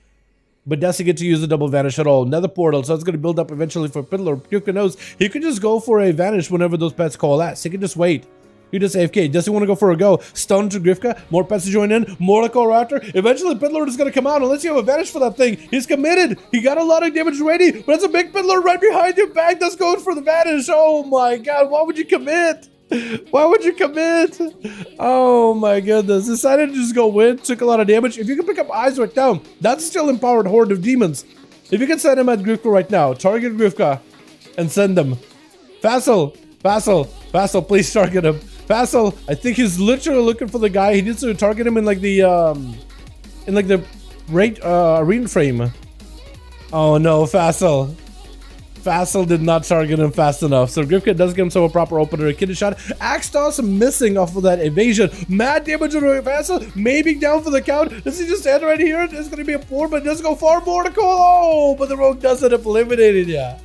But doesn't get to use the double vanish at all. Another portal, so it's going to build up eventually for Piddler. Grifka knows he could just go for a vanish whenever those pets coalesce. He can just wait. He just AFK. Does he want to go for a go? Stun to Grifka. More pets to join in. More like Raptor. Eventually, Piddler is going to come out. Unless you have a vanish for that thing. He's committed. He got a lot of damage ready. But it's a big Piddler right behind you. Bang does go for the vanish. Oh my god. Why would you commit? Why would you commit? Oh my goodness. Decided to just go in. Took a lot of damage. If you can pick up eyes right now, that's still empowered horde of demons. If you can send him at Grifka right now, target Grifka and send them. Fassel, please target him. Fassel, I think he's literally looking for the guy. He needs to target him in like the arena frame. Oh no, Fassel. Fassel did not target him fast enough. So Grifka does get himself a proper opener. A kidney shot. Axe toss missing off of that evasion. Mad damage on Fassel. Maybe down for the count. Does he just end right here? It's going to be a 4, but it does go far more to call. Oh, but the rogue doesn't have eliminated ya.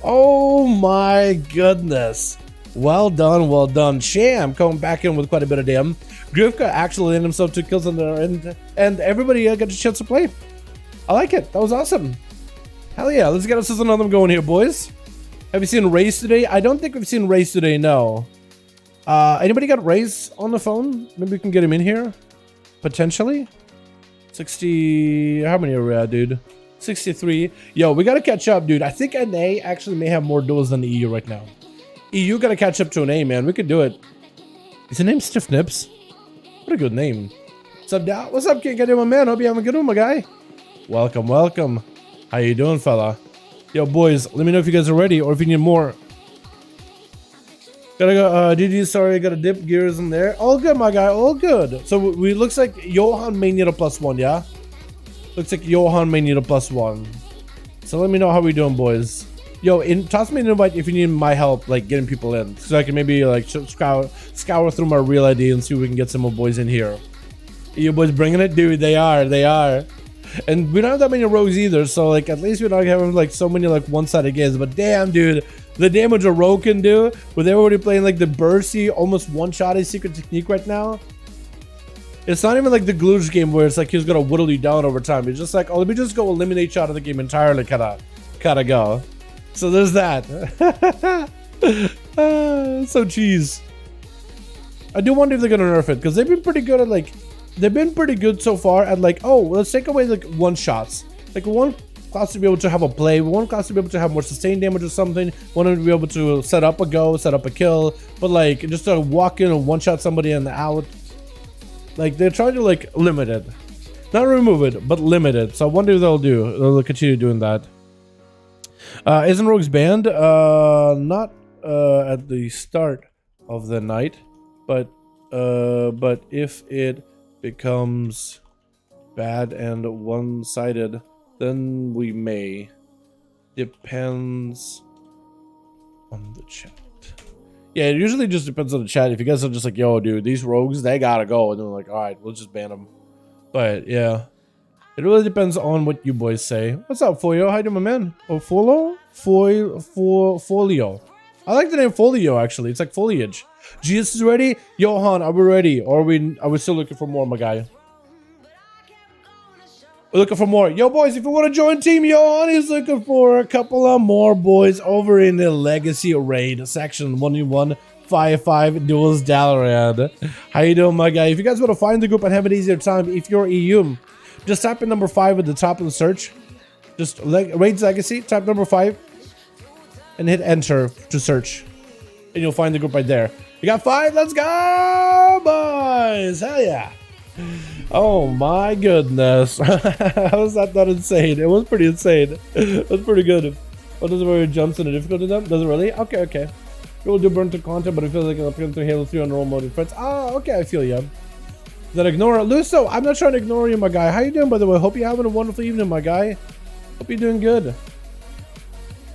Oh my goodness. Well done, well done. Sham coming back in with quite a bit of damn. Grifka actually landed himself 2 kills in there, and everybody got a chance to play. I like it. That was awesome. Hell yeah, let's get us another one going here, boys. Have you seen Race today? I don't think we've seen Race today, no. Anybody got Race on the phone? Maybe we can get him in here. Potentially. 60... How many are we at, dude? 63. Yo, we gotta catch up, dude. I think NA actually may have more duels than the EU right now. EU gotta catch up to an A, man. We could do it. Is the name Stiff Nips? What a good name. What's up, Dow? What's up, King? Get my man. Hope you having a good one, my guy. Welcome, welcome. How you doing, fella? Yo, boys, let me know if you guys are ready or if you need more. Gotta go, GG, sorry, gotta dip gears in there. All good, my guy, all good. So, we looks like Johan may need a +1, yeah? Looks like Johan may need a +1. So, let me know how we doing, boys. Yo, toss me an invite if you need my help, like, getting people in. So I can maybe, like, scour through my real ID and see if we can get some more boys in here. You boys bringing it? Dude, they are. And we don't have that many rogues either, so, like, at least we're not having, like, so many, like, one-sided games. But damn, dude, the damage a rogue can do with everybody playing, like, the bursty, almost one-shotty secret technique right now. It's not even like the Glooge game where it's like he's gonna whittle you down over time. It's just like, oh, let me just go eliminate you out of the game entirely, kinda go. So there's that. So cheese. I do wonder if they're gonna nerf it, because they've been pretty good at, like, they've been pretty good so far at like, oh, let's take away like one shots. Like one class to be able to have a play, one class to be able to have more sustained damage or something, one to be able to set up a go, set up a kill, but like just to walk in and one shot somebody in the out. Like they're trying to like limit it. Not remove it, but limit it. So I wonder if they'll continue doing that. Isn't Rogues banned? Not at the start of the night, but if it becomes bad and one-sided, then we may. Depends on the chat. Yeah, it usually just depends on the chat. If you guys are just like, yo, dude, these rogues, they gotta go, and they're like, all right, we'll just ban them. But yeah, it really depends on what you boys say. What's up, Folio? How you doing, my man? Oh, Folio? Folio. I like the name Folio, actually. It's like foliage. GS is ready? Johan, are we ready? Or are we still looking for more, my guy? We're looking for more. Yo, boys, if you want to join Team Johan, he's looking for a couple of more boys over in the Legacy Raid section 1v1 5V5 Duels Dalaran. How you doing, my guy? If you guys want to find the group and have an easier time, if you're EU, just type in number 5 at the top of the search. Just Raids Legacy, type number 5, and hit enter to search, and you'll find the group right there. You got 5? Let's go, boys! Hell yeah! Oh my goodness! How was that not insane? It was pretty insane. It was pretty good. What does it really jumps in the difficulty then? Does it really? Okay, okay. We'll do burn to content, but it feels like I'm playing through Halo 3 on normal mode with friends. Oh, okay, I feel you. Then ignore it. Luso, I'm not trying to ignore you, my guy. How you doing, by the way? Hope you're having a wonderful evening, my guy. Hope you're doing good.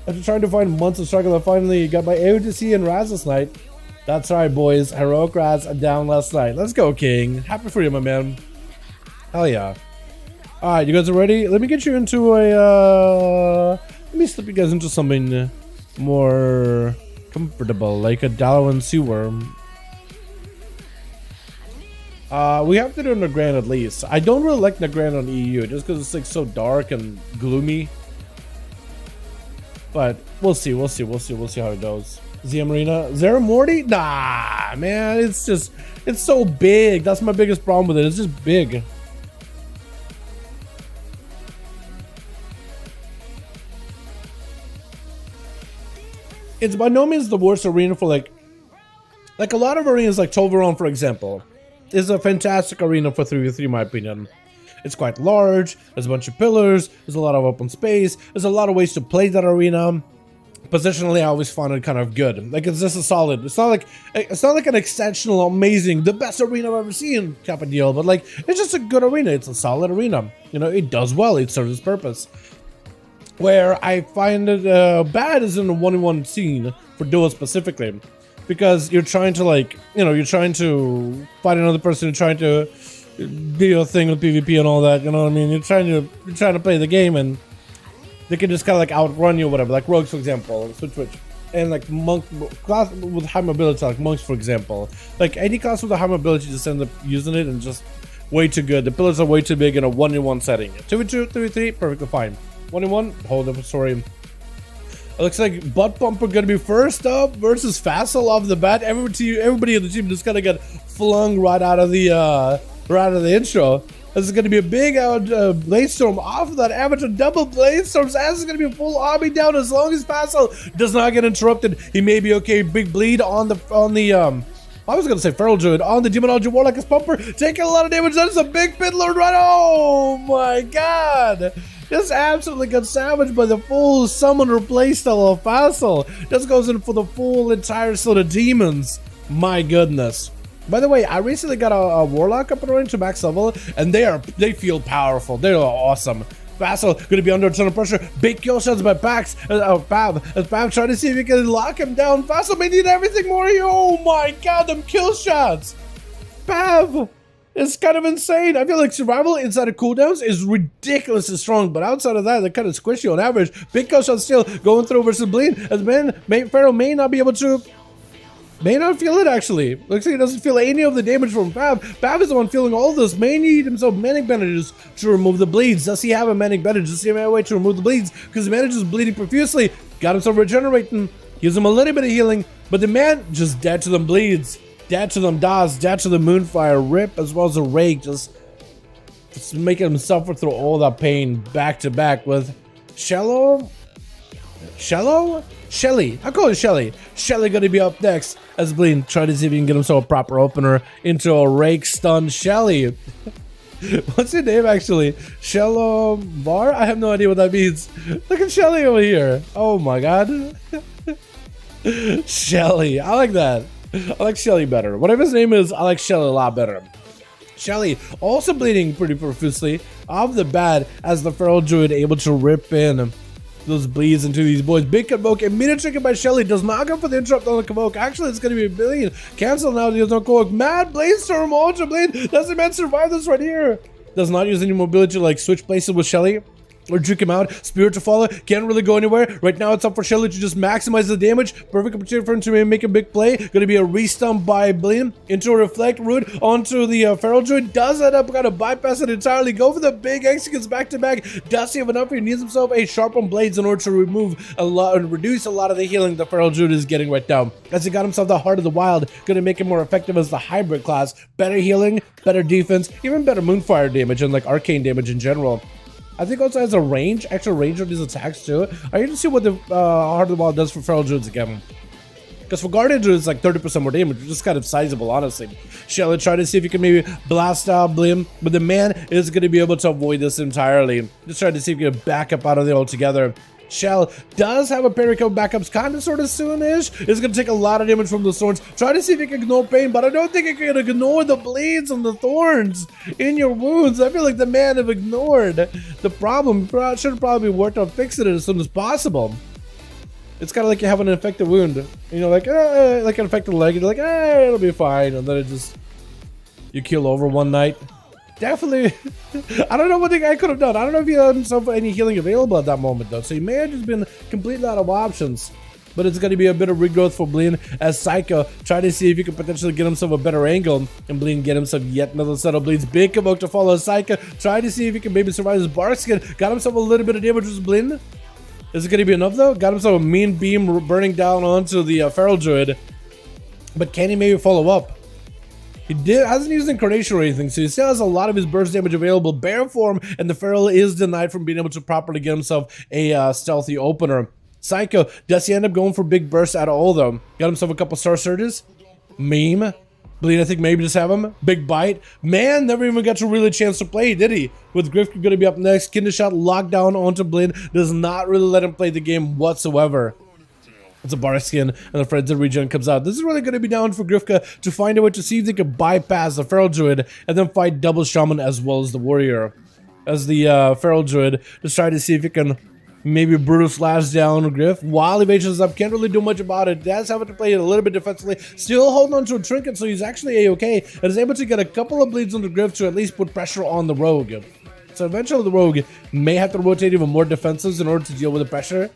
After trying to find months of struggle, I finally got my AOTC and Raz last night. That's right, boys. Heroic Raz down last night. Let's go, King. Happy for you, my man. Hell yeah. Alright, you guys are ready? Let me get you into a, let me slip you guys into something more comfortable, like a Dalaran sea worm. We have to do Nagrand at least. I don't really like Nagrand on EU, just because it's like so dark and gloomy. But we'll see how it goes. ZM Arena, Zera Morty? Nah, man, it's so big. That's my biggest problem with it. It's just big. It's by no means the worst arena for like a lot of arenas, like Tolvaron, for example, is a fantastic arena for 3v3 in my opinion. It's quite large, there's a bunch of pillars, there's a lot of open space, there's a lot of ways to play that arena. Positionally, I always found it kind of good. Like, it's just a solid, it's not like an exceptional, amazing, the best arena I've ever seen type of deal, but like, it's just a good arena. It's a solid arena. You know, it does well, it serves its purpose. Where I find it bad is in the 1v1 scene for duels specifically, because you're trying to, like, you know, you're trying to fight another person, you're trying to do your thing with PvP and all that, you know what I mean? You're trying to play the game, and they can just kind of like outrun you or whatever, like rogues, for example, switch, and like monk class with high mobility, like monks, for example. Like any class with a high mobility just end up using it and just way too good. The pillars are way too big in a 1v1 setting. 2v2, 3v3, perfectly fine. 1v1, hold up, sorry. It looks like Butt Bumper gonna be first up versus Facile off the bat. Everybody in the team just kind of got flung right out of the intro. This is gonna be a big Bladestorm off of that amateur double Bladestorms. As is gonna be a full army down as long as Facile does not get interrupted. He may be okay. Big bleed on the I was gonna say Feral Druid on the Demonology Warlock as Pumper, taking a lot of damage. That is a big Fiddler right. Oh my god! Just absolutely got savaged by the full summoner playstyle of Facile. Just goes in for the full entire set of demons. My goodness. By the way, I recently got a Warlock up and running to max level, and they feel powerful. They're awesome. Facile gonna be under a ton of pressure. Big kill shots by Pax, Pav trying to see if he can lock him down. Facile may need everything more here. Oh my god, them kill shots. Pav, it's kind of insane. I feel like survival inside of cooldowns is ridiculously strong, but outside of that, they're kind of squishy on average. Big kill shots still going through versus Bleed, as Pharaoh may not be able to. May not feel it actually. Looks like he doesn't feel any of the damage from Pav. Pav is the one feeling all this. May need himself manic bandages to remove the bleeds. Does he have a manic bandage? Does he have a way to remove the bleeds? Because the bandage is bleeding profusely. Got himself regenerating. Gives him a little bit of healing, but the man just dead to them bleeds. Dead to them DOS, dead to the Moonfire, Rip, as well as a Rake, just making him suffer through all that pain back to back with Shelly? I'll call it Shelly. Shelly gonna be up next as Blean try to see if he can get himself a proper opener into a Rake stun. Shelly. What's your name actually? Shello Bar? I have no idea what that means. Look at Shelly over here. Oh my god. Shelly. I like that. I like Shelly better. Whatever his name is, I like Shelly a lot better. Shelly also bleeding pretty profusely off the bat as the Feral Druid able to rip in those bleeds into these boys. Big Convoke, immediate trigger by Shelly, does not go for the interrupt on the Convoke. Actually, it's going to be a billion. Cancel now, deals no Convoke. Mad Blade Storm, Ultra Blade. Does the man survive this right here? Does not use any mobility to like switch places with Shelly or juke him out. Spirit to follow, can't really go anywhere. Right now, it's up for Shelly to just maximize the damage. Perfect opportunity for him to make a big play. Gonna be a restump by Blean into a Reflect Root onto the Feral Druid. Does end up gonna bypass it entirely. Go for the big executes back to back. Does he have enough? He needs himself a sharpened blades in order to remove a lot and reduce a lot of the healing the Feral Druid is getting right now. As he got himself the Heart of the Wild, gonna make him more effective as the hybrid class. Better healing, better defense, even better Moonfire damage and like arcane damage in general. I think also has a range, extra range of these attacks too. I need to see what the Heart of the Wild does for Feral Druids again. Because for Guardian Druids, it's like 30% more damage, which is kind of sizable, honestly. Shelly try to see if you can maybe blast out Blean, but the man is going to be able to avoid this entirely. Just try to see if you can back up out of there altogether. Shell does have a parry coming backups kind of sort of soonish. It's going to take a lot of damage from the thorns. Try to see if you can ignore pain, but I don't think you can ignore the bleeds and the thorns in your wounds. I feel like the man have ignored the problem. Should probably worked on fixing it as soon as possible. It's kind of like you have an infected wound. You know, like an infected leg. You're like, it'll be fine. And then it just, you keel over one night. Definitely. I don't know what the guy could have done. I don't know if he had himself any healing available at that moment, though. So he may have just been completely out of options. But it's going to be a bit of regrowth for Blean as Psycho try to see if he can potentially get himself a better angle. And Blean get himself yet another set of bleeds. Big Convoke to follow Psycho. Try to see if he can maybe survive his bark skin. Got himself a little bit of damage with Blean. Is it going to be enough, though? Got himself a mean beam burning down onto the Feral Druid. But can he maybe follow up? He hasn't used Incarnation or anything, so he still has a lot of his burst damage available. Bear form, and the Feral is denied from being able to properly get himself a stealthy opener. Psycho, does he end up going for big burst at all, though? Got himself a couple Star Surges. Meme. Bleed, I think maybe just have him. Big Bite. Man, never even got to really chance to play, did he? With Griff going to be up next. Kinder Shot locked down onto Bleed. Does not really let him play the game whatsoever. It's a bar skin, and the Frenzied Regen comes out. This is really going to be down for Grifka to find a way to see if they can bypass the Feral Druid and then fight double Shaman as well as the Warrior. As the Feral Druid, just try to see if he can maybe Brutal Slash down Griff. While Evasion is up, can't really do much about it. Does have to play it a little bit defensively. Still holding on to a Trinket, so he's actually A-okay. And is able to get a couple of bleeds on the Griff to at least put pressure on the Rogue. So eventually the Rogue may have to rotate even more defenses in order to deal with the pressure.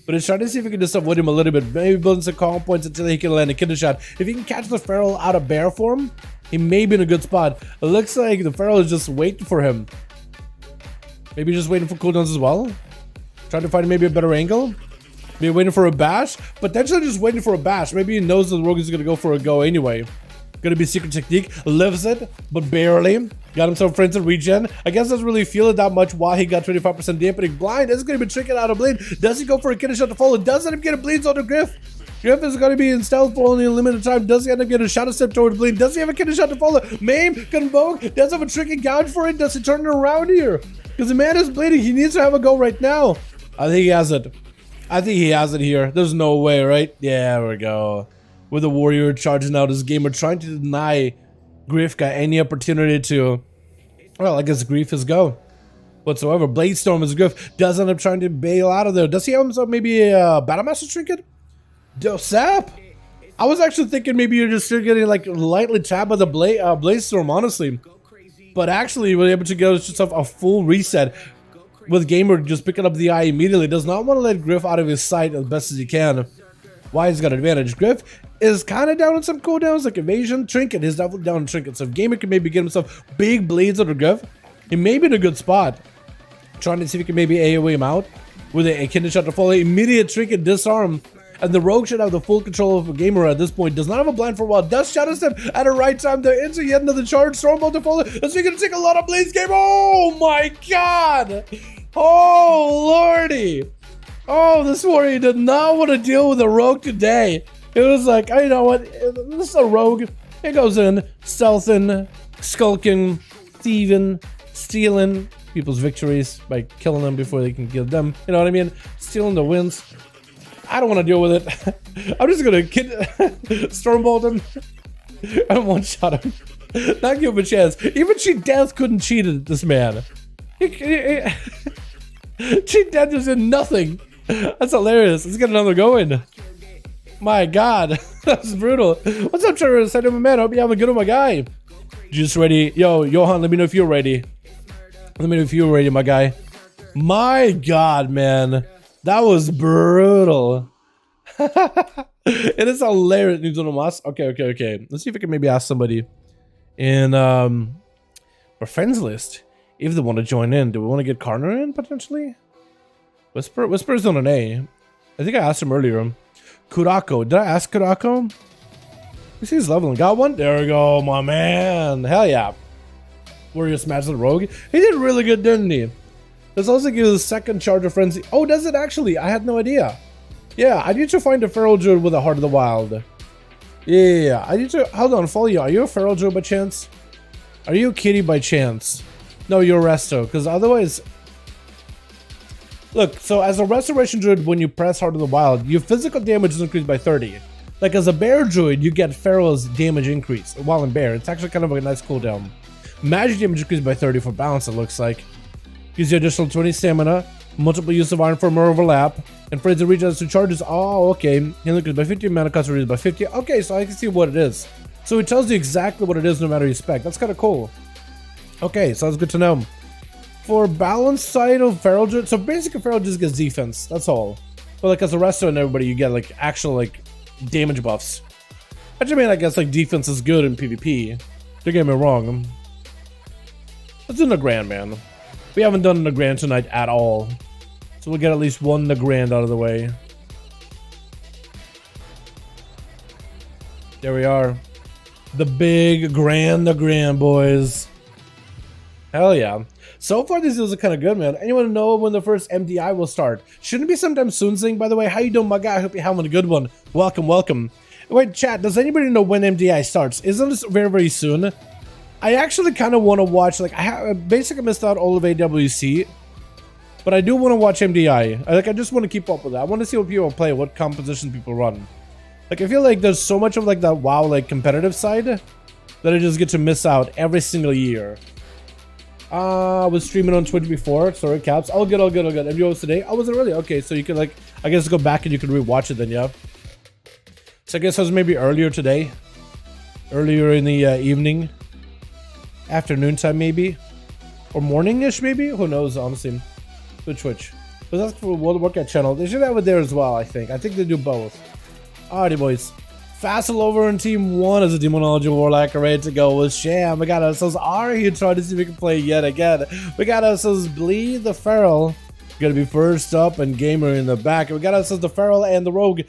But he's trying to see if he can just avoid him a little bit. Maybe building some calm points until he can land a Kinder Shot. If he can catch the Feral out of bear form, he may be in a good spot. It looks like the Feral is just waiting for him. Maybe just waiting for cooldowns as well. Trying to find maybe a better angle. Maybe waiting for a bash. Potentially just waiting for a bash. Maybe he knows that the Rogue is going to go for a go anyway. Gonna be secret technique. Lives it, but barely. Got himself Frenzied Regen. I guess doesn't really feel it that much while he got 25% dampening. Blind is gonna be tricking out of Bleed. Does he go for a Kinder Shot to follow? Does end up getting bleeds on the Griff. Griff is gonna be in stealth for only a limited time. Does he end up getting a Shadow Step towards Bleed? Does he have a Kinder Shot to follow? Maim, Convoke, does have a tricky gouge for it. Does he turn it around here? Because the man is bleeding. He needs to have a go right now. I think he has it. I think he has it here. There's no way, right? Yeah, there we go. With the Warrior charging out his gamer, trying to deny Grifka any opportunity to, well, I guess grief his go whatsoever. Blade Storm is Griff, does end up trying to bail out of there. Does he have himself maybe a Battlemaster Trinket? Sap? I was actually thinking maybe you're just still getting like lightly tapped by the Blade Storm, honestly. But actually, you were able to get yourself a full reset with Gamer just picking up the eye immediately. Does not want to let Griff out of his sight as best as he can. Why he's got advantage. Griff is kind of down on some cooldowns like Evasion. Trinket is definitely down on Trinket. So if Gamer can maybe get himself big bleeds under Griff, he may be in a good spot. Trying to see if he can maybe AoE him out with a Kinder Shot to follow. Immediate Trinket disarm. And the rogue should have the full control of a gamer at this point. Does not have a blind for a while. Does shadow step at the right time. They're into yet another charge. Stormbolt to follow. That's gonna take a lot of blades game. Oh my god! Oh lordy! Oh, this warrior did not want to deal with a rogue today. It was like, oh, you know what? This is a rogue. It goes in, stealthing, skulking, thieving, stealing people's victories by killing them before they can give them. You know what I mean? Stealing the wins. I don't want to deal with it. I'm just gonna Stormbolt him and one-shot him. Not give him a chance. Even Cheat Death couldn't cheat at this man. Cheat Death just did nothing. That's hilarious. Let's get another going. My god, that's brutal. What's up, Trevor? Send him a man. I hope you have a good one, my guy. Just ready. Yo, Johan, let me know if you're ready. Let me know if you're ready, my guy. My god, man. That was brutal. It is hilarious. Okay. Let's see if I can maybe ask somebody in our friends list if they want to join in. Do we want to get Karner in potentially? Whisper's on an A. I think I asked him earlier. Kurako. Did I ask Kurako? You see he's leveling. Got one? There we go, my man. Hell yeah. Warrior smashed the rogue. He did really good, didn't he? This also gives a second charge of frenzy. Oh, does it actually? I had no idea. Yeah, I need to find a feral druid with a heart of the wild. Yeah. I need to... Hold on, follow you. Are you a feral druid by chance? Are you a kitty by chance? No, you're a resto, because otherwise... Look, so as a restoration druid, when you press Heart of the Wild, your physical damage is increased by 30. Like as a bear druid, you get Feral's damage increase while in bear. It's actually kind of a nice cooldown. Magic damage increased by 30 for balance, it looks like. Gives you additional 20 stamina, multiple use of Iron Form overlap, and for it to reach us to charges. Oh, okay. Healing increased by 50, mana cost reduced by 50. Okay, so I can see what it is. So it tells you exactly what it is no matter your spec. That's kind of cool. Okay, sounds good to know. For balance side of Feral Druid, so basically Feral just gets defense, that's all. But like as a resto and everybody, you get like actual like damage buffs. Actually, I mean, I guess like defense is good in PvP. Don't get me wrong. Let's do Nagrand, man. We haven't done Nagrand tonight at all. So we'll get at least one Nagrand out of the way. There we are. The big Grand Nagrand, boys. Hell yeah. So far, these deals are kind of good, man. Anyone know when the first MDI will start? Shouldn't it be sometime soon, Zing? By the way, how you doing, my guy? I hope you're having a good one. Welcome, welcome. Wait, chat, does anybody know when MDI starts? Isn't this very, very soon? I actually kind of want to watch, like, I basically missed out all of AWC, but I do want to watch MDI. I just want to keep up with that. I want to see what people play, what composition people run. Like, I feel like there's so much of, like, that WoW, like, competitive side that I just get to miss out every single year. I was streaming on Twitch before. Sorry, Caps. All good. MDO today. I wasn't really. Okay, so you could like, I guess go back and you could rewatch it then, yeah. So I guess it was maybe earlier today. Earlier in the evening. Afternoon time maybe. Or morning-ish maybe? Who knows, honestly. Twitch. But that's for World of Warcraft channel. They should have it there as well, I think. I think they do both. Alrighty, boys. Fassel over in Team 1 as a Demonology Warlock ready to go with Sham. We got ourselves Ari here trying to see if we can play yet again. We got ourselves Bleed the Feral. Gonna be first up and Gamer in the back. We got ourselves the Feral and the Rogue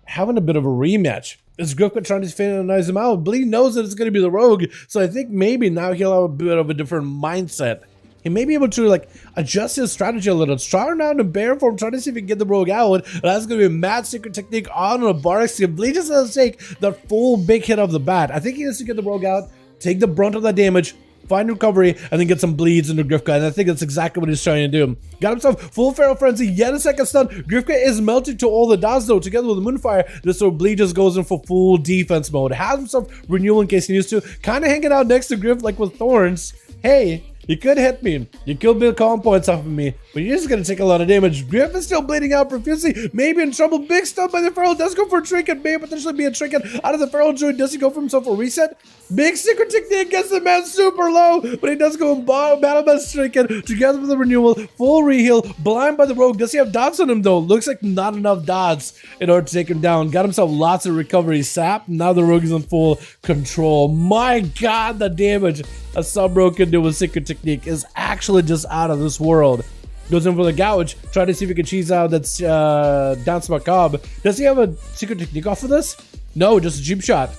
having a bit of a rematch. Is Grifka trying to finalize him out? Bleed knows that it's gonna be the Rogue, so I think maybe now he'll have a bit of a different mindset. He may be able to like adjust his strategy a little. Try now in bear form, try to see if he can get the Rogue out. And that's gonna be a mad secret technique on a Bardic. Bleed just has to take the full big hit of the bat. I think he has to get the Rogue out, take the brunt of that damage, find recovery, and then get some bleeds into Grifka. And I think that's exactly what he's trying to do. Got himself full Feral Frenzy, yet a second stun. Grifka is melting to all the dots though, together with the Moonfire. This so Bleed just goes in for full defense mode. Has himself renewal in case he needs to. Kind of hanging out next to Griff like with Thorns. Hey, you could hit me. You could build calm points off of me, but you're just gonna take a lot of damage. Griff is still bleeding out profusely. Maybe in trouble. Big stun by the Feral. Does go for a trinket. May potentially be a trinket out of the Feral Druid. Does he go for himself a reset? Big secret technique gets the man super low, but he does go battle by trinket together with the renewal. Full reheal. Blind by the Rogue. Does he have dots on him though? Looks like not enough dots in order to take him down. Got himself lots of recovery sap. Now the Rogue is in full control. My god, the damage a Sub-Rogue can do with secret technique is actually just out of this world. Goes in for the gouge. Try to see if he can cheese out that Dance Macabre. Does he have a secret technique off of this? No, just a cheap shot.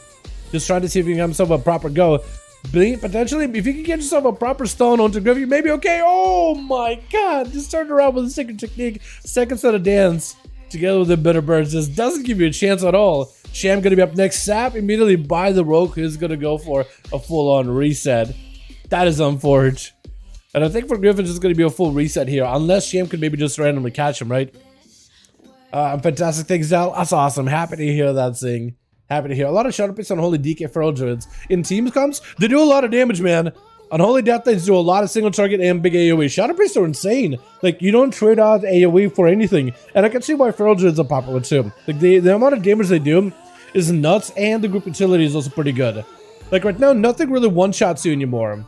Just trying to see if he can get himself a proper go. Potentially, if you can get yourself a proper stone onto Griff, you may be okay. Oh my god. Just turned around with a secret technique. Second set of dance. Together with the Bitter Birds. Just doesn't give you a chance at all. Sham gonna be up next. Sap immediately by the rogue, who's gonna go for a full-on reset. That is unfortunate. And I think for Griff, it's just gonna be a full reset here. Unless Sham could maybe just randomly catch him, right? Fantastic things, Zal. That's awesome. Happy to hear that thing. Happy to hear. A lot of Shadow Picks on Holy DK Feral Druids. In teams comps, they do a lot of damage, man. Unholy Deathblades do a lot of single target and big AoE. Shadow Priests are insane. Like, you don't trade out AoE for anything. And I can see why Feral Druids are popular too. Like, the amount of damage they do is nuts, and the group utility is also pretty good. Like, right now, nothing really one-shots you anymore.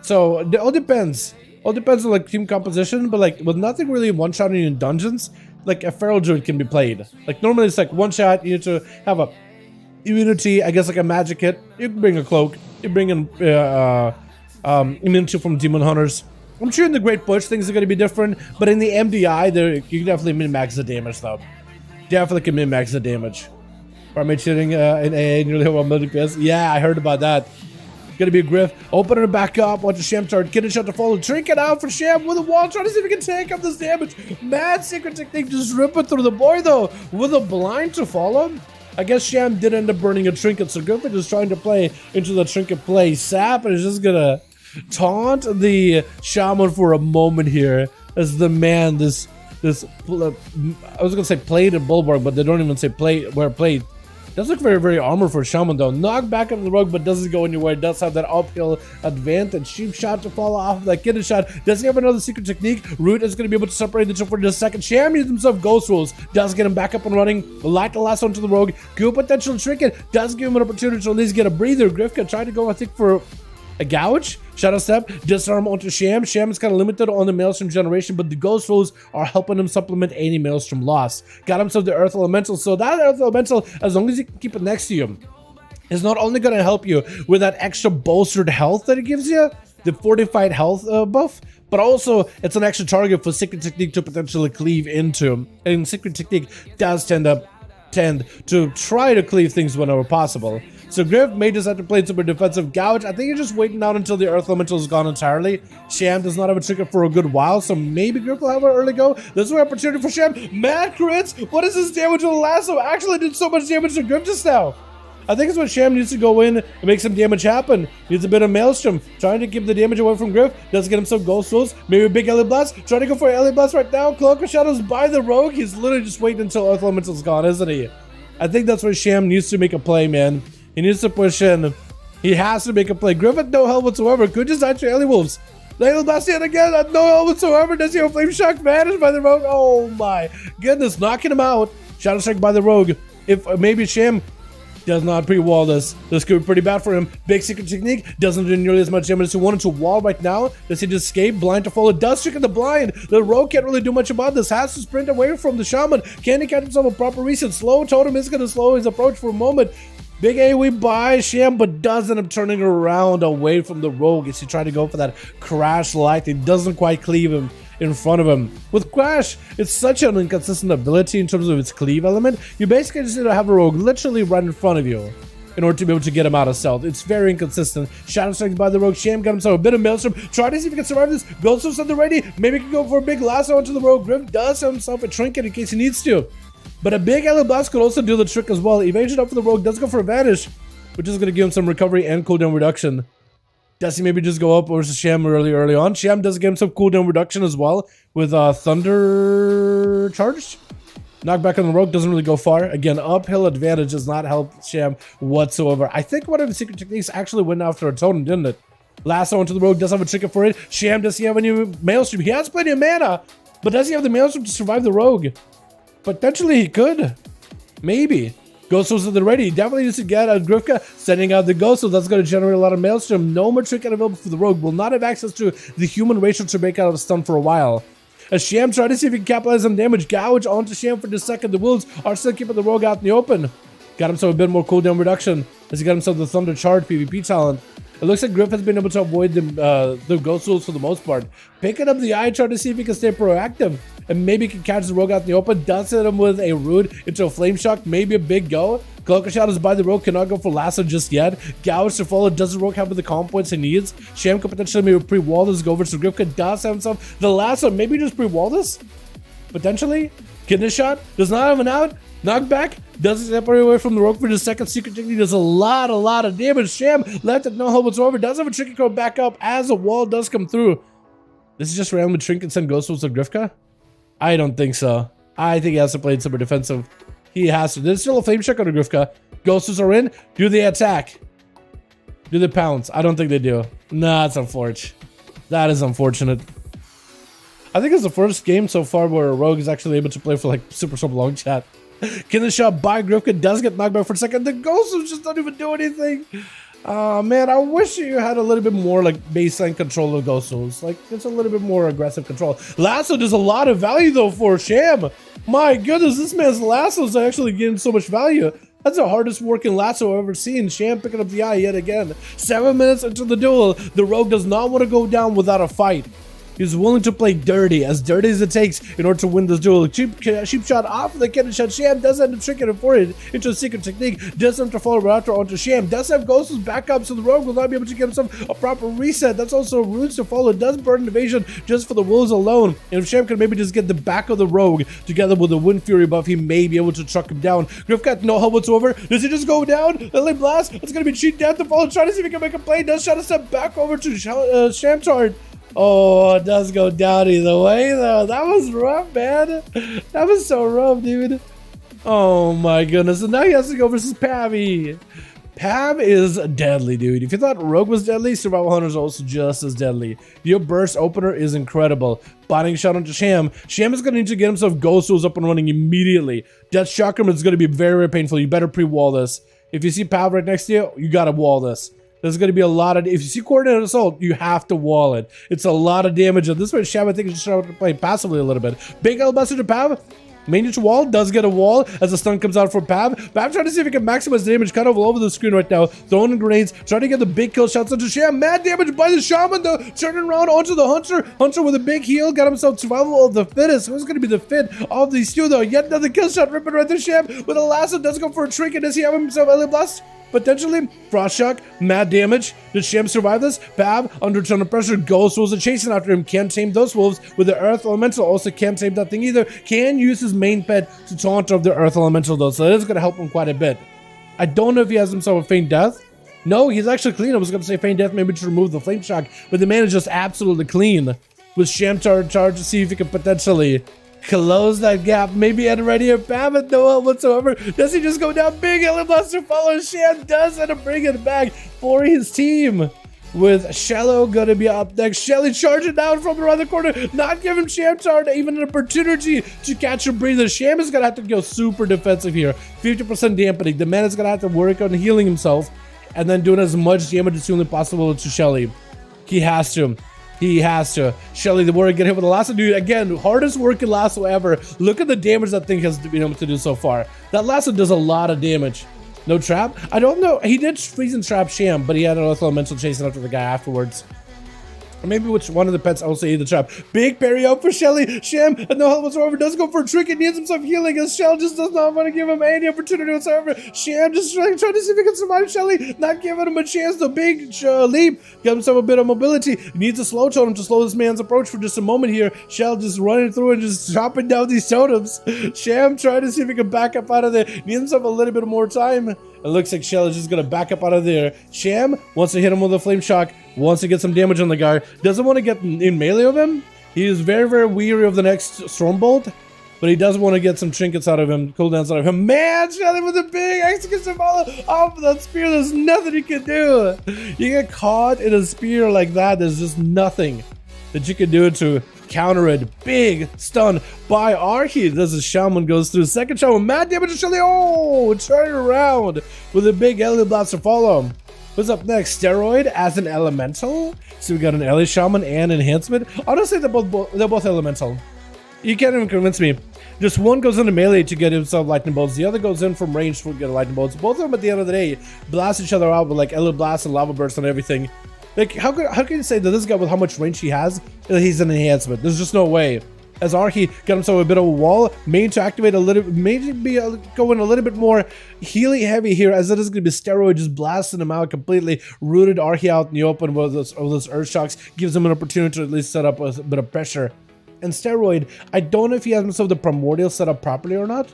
So, it all depends. All depends on, like, team composition, but, like, with nothing really one-shotting you in dungeons, like, a Feral Druid can be played. Like, normally it's, like, one-shot, you need to have a immunity, I guess, like a magic hit. You can bring a cloak. You bring in, immunity from Demon Hunters. I'm sure in the Great Bush things are going to be different, but in the MDI, there you can definitely min-max the damage though. Definitely can min-max the damage. Armage hitting in AA nearly 1 million PS. Yeah, I heard about that. Gonna be a Griff. Open it back up. Watch the Sham start. Get a shot to follow. Trinket out for Sham with a wall. Trying to see if he can take up this damage. Mad secret technique. Just rip it through the boy though. With a blind to follow. I guess Sham did end up burning a trinket, so Griffin is trying to play into the trinket play. Sap is just gonna taunt the shaman for a moment here as the man, I was gonna say plate and bulwark, but they don't even say plate, wear plate. Does look very, very armor for shaman though. Knock back on the rogue, but doesn't go anywhere. Does have that uphill advantage. Cheap shot to follow off that kidney shot. Does he have another secret technique? Root is going to be able to separate the two for just a second. Sham needs himself ghost rolls. Does get him back up and running. Light the last one to the rogue. Good potential trinket. Does give him an opportunity to at least get a breather. Griff can try to go, I think, for a gouge. Shadow Step, disarm onto Sham. Sham is kind of limited on the Maelstrom generation, but the Ghost Rolls are helping him supplement any Maelstrom loss. Got himself the Earth Elemental, so that Earth Elemental, as long as you can keep it next to you, is not only going to help you with that extra bolstered health that it gives you, the fortified health buff, but also it's an extra target for Secret Technique to potentially cleave into. And Secret Technique does tend to try to cleave things whenever possible. So Griff may just have to play super defensive gouge. I think you're just waiting out until the Earth Elemental is gone entirely. Sham does not have a trigger for a good while, so maybe Griff will have an early go. This is an opportunity for Sham. Mad crits! What is this damage with the lasso? Actually did so much damage to Griff just now. I think it's what Sham needs to go in and make some damage happen. Needs a bit of Maelstrom. Trying to keep the damage away from Griff. Does get himself Ghost Rolls. Maybe a big Ellie Blast. Trying to go for Ellie Blast right now. Cloak of Shadows by the Rogue. He's literally just waiting until Earth Elemental's gone, isn't he? I think that's where Sham needs to make a play, man. He needs to push in. He has to make a play. Griffin, no help whatsoever. Could just actually Ellie Wolves. Ellie Blast yet again. No help whatsoever. Does he have a Flame Shock managed by the Rogue? Oh my goodness. Knocking him out. Shadow Strike by the Rogue. If maybe Sham does not pre-wall this. This could be pretty bad for him. Big Secret Technique doesn't do nearly as much damage as he wanted to wall right now. Does he just escape? Blind to follow. Does trick in the blind. The Rogue can't really do much about this. Has to sprint away from the Shaman. Can he catch himself a proper reset? Slow Totem is going to slow his approach for a moment. Big AoE by Sham, but does end up turning around away from the Rogue as he tried to go for that Crash Light. It doesn't quite cleave him in front of him. With Crash, it's such an inconsistent ability in terms of its cleave element. You basically just need to have a Rogue literally right in front of you in order to be able to get him out of stealth. It's very inconsistent. Shadow Strike by the Rogue. Sham got himself a bit of Maelstrom. Try to see if he can survive this. Ghost Rolls at the ready. Maybe he can go for a big lasso onto the Rogue. Griff does have himself a trinket in case he needs to. But a big Ellie Blast could also do the trick as well. Evasion up for the Rogue. Does go for a Vanish, which is going to give him some recovery and cooldown reduction. Does he maybe just go up versus Sham early on? Sham does get him some cooldown reduction as well with Thunder Charged. Knockback on the Rogue doesn't really go far. Again, uphill advantage does not help Sham whatsoever. I think one of the secret techniques actually went after a totem, didn't it? Lasso onto the Rogue does have a trigger for it. Sham, does he have any Maelstrom? He has plenty of mana, but does he have the Maelstrom to survive the Rogue? Potentially he could. Maybe. Ghost Rolls at the ready. He definitely needs to get a Grifka sending out the Ghost Rolls. That's going to generate a lot of Maelstrom. No more trinket available for the Rogue. Will not have access to the human racial to break out of a stun for a while. As Sham tries to see if he can capitalize on damage. Gouge onto Sham for the second. The Wolves are still keeping the Rogue out in the open. Got himself a bit more cooldown reduction as he got himself the Thunder Charge PvP talent. It looks like Griff has been able to avoid the ghost tools for the most part. Picking up the eye, trying to see if he can stay proactive. And maybe he can catch the rogue out in the open. Does hit him with a root into a flame shock. Maybe a big go. Cloaker Shot is by the rogue. Cannot go for lasso just yet. Gouge to follow. Does the rogue have the comp points he needs? Sham could potentially maybe pre-wall this. Go over to Griff. Does have himself the lasso. Maybe just pre-wall this? Potentially. Kidney shot. Does not have an out. Knockback. Doesn't separate away from the rogue for just a second. Secret technique does a lot of damage. Sham left it no hold whatsoever. Does have a trinket go back up as a wall does come through. This is just random trinkets and ghost tools of Grifka? I don't think so. I think he has to play it super defensive. He has to. There's still a flame check on the Grifka. Ghosts are in. Do they attack? Do they pounce? I don't think they do. Nah, that's unfortunate. That is unfortunate. I think it's the first game so far where a rogue is actually able to play for like super long chat. Kidney shot by Grifka does get knocked back for a second. The ghosts just don't even do anything. Man, I wish you had a little bit more like baseline control of ghost tools. Like it's a little bit more aggressive control. Lasso does a lot of value though for Sham. My goodness, this man's lassos are actually getting so much value. That's the hardest working lasso I've ever seen. Sham picking up the eye yet again. 7 minutes into the duel, the rogue does not want to go down without a fight. He's willing to play dirty as it takes in order to win this duel. Cheap shot off of the kidney shot. Sham does end up tricking it for it into a secret technique. Does have to follow Raptor onto Sham. Does have ghosts back up, so the rogue will not be able to get himself a proper reset. That's also runes to follow. Does burn evasion just for the wolves alone. And if Sham can maybe just get the back of the rogue together with the Wind Fury buff, he may be able to truck him down. Griff got no help whatsoever. Does he just go down? LA Blast. It's going to be cheat death to follow. Trying to see if he can make a play. Does try to step back over to Shamtard. Oh, it does go down either way, though. That was rough, man. That was so rough, dude. Oh, my goodness. And now he has to go versus Pavy. Pav is deadly, dude. If you thought Rogue was deadly, Survival Hunter is also just as deadly. Your burst opener is incredible. Binding shot onto Sham. Sham is going to need to get himself ghost tools up and running immediately. Death Chakram is going to be very painful. You better pre-wall this. If you see Pav right next to you, you got to wall this. There's going to be a lot of... If you see Coordinated Assault, you have to wall it. It's a lot of damage. And this way, Sham, I think, is just trying to play passively a little bit. Big L-Buster to Pav. Main to wall. Does get a wall as the stun comes out for Pav. Pav trying to see if he can maximize damage. Kind of all over the screen right now. Throwing in grenades. Trying to get the big kill shots into Sham. Mad damage by the Shaman, though. Turning around onto the Hunter. Hunter with a big heal. Got himself survival of the fittest. Who's going to be the fit of these two, though? Yet another kill shot ripping right through Sham. With a lasso. Does go for a trinket. Does he have himself LA Blast? Potentially, Frost Shock, mad damage. Does Sham survive this? Pav, under a ton of pressure, Ghost Wolves are chasing after him. Can't tame those wolves with the Earth Elemental. Also can't tame that thing either. Can use his main pet to taunt of the Earth Elemental though, so that is going to help him quite a bit. I don't know if he has himself a Feign Death. No, he's actually clean. I was going to say Feign Death maybe to remove the Flame Shock, but the man is just absolutely clean. With Sham charge to see if he can potentially close that gap. Maybe at ready or Pav at no help whatsoever. Does he just go down big? LA Blaster follows. Sham does end up bringing it back for his team. With Shallow gonna be up next. Shelly charging down from around the corner. Not giving Sham even an opportunity to catch a breather. Sham is gonna have to go super defensive here. 50% dampening. The man is gonna have to work on healing himself and then doing as much damage as humanly possible to Shelly. He has to. He has to. Shelly, the warrior, get hit with a lasso. Dude, again, hardest working lasso ever. Look at the damage that thing has been able to do so far. That lasso does a lot of damage. No trap? I don't know. He did freeze and trap Sham, but he had an Earth Elemental chasing after the guy afterwards. Or maybe which one of the pets also ate the trap. Big parry out for Shelly. Sham, no help whatsoever, does go for a trick. It needs himself healing as Shell just does not want to give him any opportunity whatsoever. Sham just trying to see if he can survive Shelly. Not giving him a chance. The big leap. Get himself a bit of mobility. He needs a slow totem to slow this man's approach for just a moment here. Shell just running through and just chopping down these totems. Sham trying to see if he can back up out of there. Needs himself a little bit more time. It looks like Shell is just going to back up out of there. Sham wants to hit him with a Flame Shock. Wants to get some damage on the guy. Doesn't want to get in melee of him. He is very weary of the next Stormbolt. But he does want to get some trinkets out of him. Cooldowns out of him. Man, Shelly with a big execution follow off of that spear. There's nothing you can do. You get caught in a spear like that. There's just nothing that you can do to counter it. Big stun by Archie. As the Shaman goes through. Second Shaman. Mad damage to Shelly. Oh, turn around with a big Ellie Blast to follow him. What's up next? Steroid as an elemental. So we got an Ellie Shaman and enhancement. Honestly, they're both elemental. You can't even convince me. Just one goes into melee to get himself lightning bolts, the other goes in from range to get lightning bolts. Both of them at the end of the day blast each other out with like Elo Blast and Lava Burst and everything. Like, how can you say that this guy with how much range he has, he's an enhancement? There's just no way. As Arhi got himself a bit of a wall, main to activate a little, maybe going a little bit more healing heavy here, as it is going to be steroid just blasting him out completely. Rooted Arhi out in the open with those Earth Shocks, gives him an opportunity to at least set up a bit of pressure. And steroid, I don't know if he has himself the primordial set up properly or not.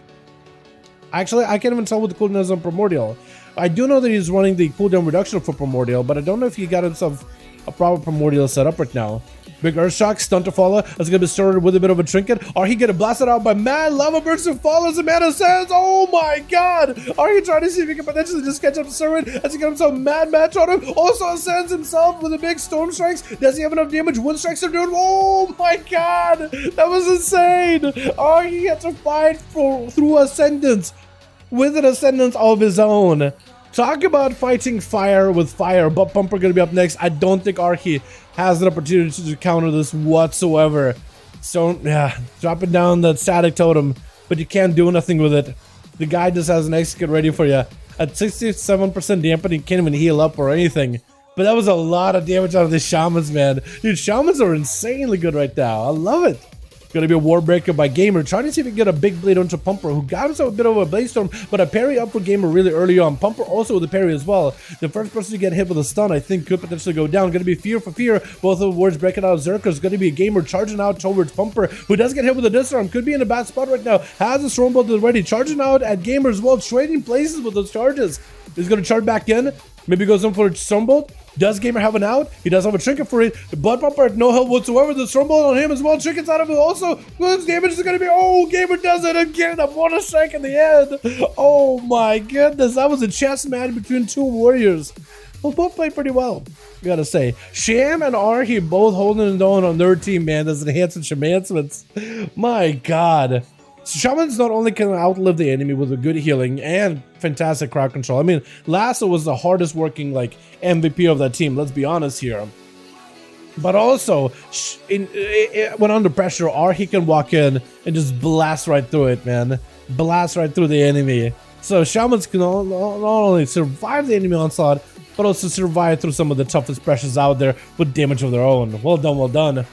Actually, I can't even tell what the cooldown is on primordial. I do know that he's running the cooldown reduction for primordial, but I don't know if he got himself a proper primordial set up right now. Big Earth Shock, Stunt to follow. That's going to be started with a bit of a trinket. Are he getting blasted out by Mad Lava Burst who follows him and ascends? Oh my god! Are you trying to see if he can potentially just catch up to Servant as he gets himself Mad Match on him? Also ascends himself with a big Storm Strikes. Does he have enough damage? Wind Strikes are doing. Oh my god! That was insane! Oh, he had to fight through Ascendance with an Ascendance of his own. Talk about fighting fire with fire. Butt Pumper gonna be up next. I don't think Arhi has an opportunity to counter this whatsoever. So yeah, dropping down that static totem, but you can't do nothing with it. The guy just has an execute ready for you. At 67% dampening, can't even heal up or anything. But that was a lot of damage out of the shamans, man. Dude, shamans are insanely good right now. I love it. Gonna be a Warbreaker by Gamer, trying to see if he can get a big blade onto Pumper, who got himself a bit of a Blade Storm, but a parry up for Gamer really early on. Pumper also with a parry as well. The first person to get hit with a stun, I think, could potentially go down. Gonna be Fear for Fear. Both of the wards breaking out of Zerkers. Gonna be a Gamer charging out towards Pumper, who does get hit with a Disarm. Could be in a bad spot right now. Has a Stormbolt already. Charging out at Gamer as well. Trading places with those charges. He's gonna charge back in. Maybe goes in for a Stormbolt. Does Gamer have an out? He does have a trinket for it. The Butt Pumper had no help whatsoever. The Stormbolt on him as well. Trinkets out of it also. His damage is going to be... Oh, Gamer does it again. A bonus strike in the end. Oh my goodness. That was a chess match between two warriors. Well, both played pretty well, I gotta say. Sham and Arhi both holding it on their team, man. There's enhancements, shamancements. My god. Shamans not only can outlive the enemy with a good healing and fantastic crowd control. I mean, Lasso was the hardest working like MVP of that team, let's be honest here. But also, when under pressure, Arhi can walk in and just blast right through it, man. Blast right through the enemy. So Shamans can not only survive the enemy onslaught, but also survive through some of the toughest pressures out there with damage of their own. Well done, well done.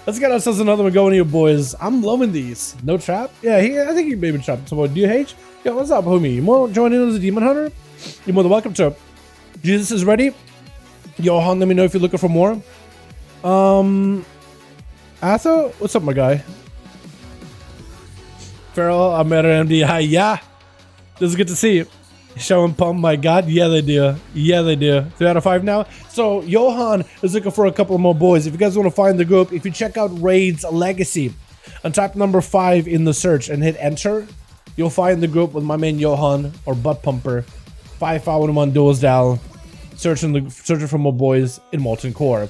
Let's get ourselves another one going here, boys. I'm loving these. No trap? Yeah, I think he may be trapped. So, do you hate? Yo, what's up, homie? You want to join in as a demon hunter? You're more than welcome to. Jesus is ready. Johan, let me know if you're looking for more. Atho, what's up, my guy? Farrell, I'm at MD. Hi, yeah. This is good to see you. Showing pump, my god. Yeah, they do. Yeah, they do. 3 out of 5 now. So, Johan is looking for a couple more boys. If you guys want to find the group, if you check out Raid's Legacy and type number 5 in the search and hit enter, you'll find the group with my man Johan or Butt Pumper. 5V5 1v1 DUELS Dal. Searching for more boys in Molten Core.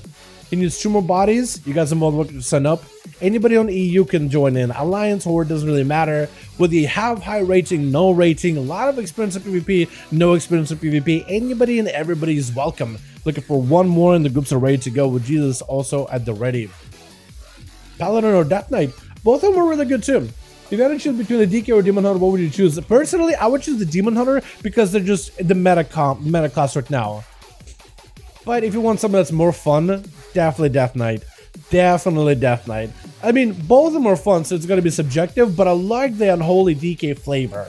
He needs 2 more bodies. You guys are more than welcome to sign up. Anybody on EU can join in. Alliance, Horde, doesn't really matter. Whether you have high rating, no rating, a lot of experience in PvP, no experience in PvP, anybody and everybody is welcome. Looking for one more and the groups are ready to go with Jesus also at the ready. Paladin or Death Knight, both of them are really good too. If you had to choose between the DK or Demon Hunter, what would you choose? Personally, I would choose the Demon Hunter because they're just the meta class right now. But if you want something that's more fun, definitely Death Knight. Definitely Death Knight. I mean, both of them are fun, so it's going to be subjective, but I like the Unholy DK flavor.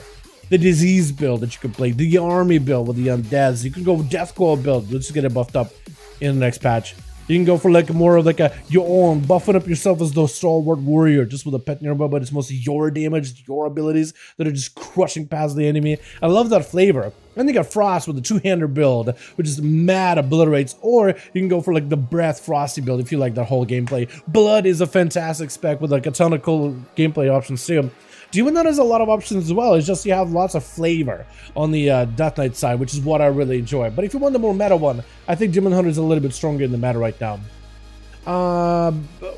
The Disease build that you can play, the Army build with the Undeads. You can go with Death Claw build, let's just get it buffed up in the next patch. You can go for like more of like your own, buffing up yourself as the stalwart warrior, just with a pet nearby, but it's mostly your damage, your abilities that are just crushing past the enemy. I love that flavor. And you got Frost with the 2-hander build, which is mad obliterates, or you can go for like the Breath Frosty build if you like that whole gameplay. Blood is a fantastic spec with like a ton of cool gameplay options too. Demon Knight has a lot of options as well. It's just you have lots of flavor on the Death Knight side, which is what I really enjoy. But if you want the more meta one, I think Demon Hunter is a little bit stronger in the meta right now.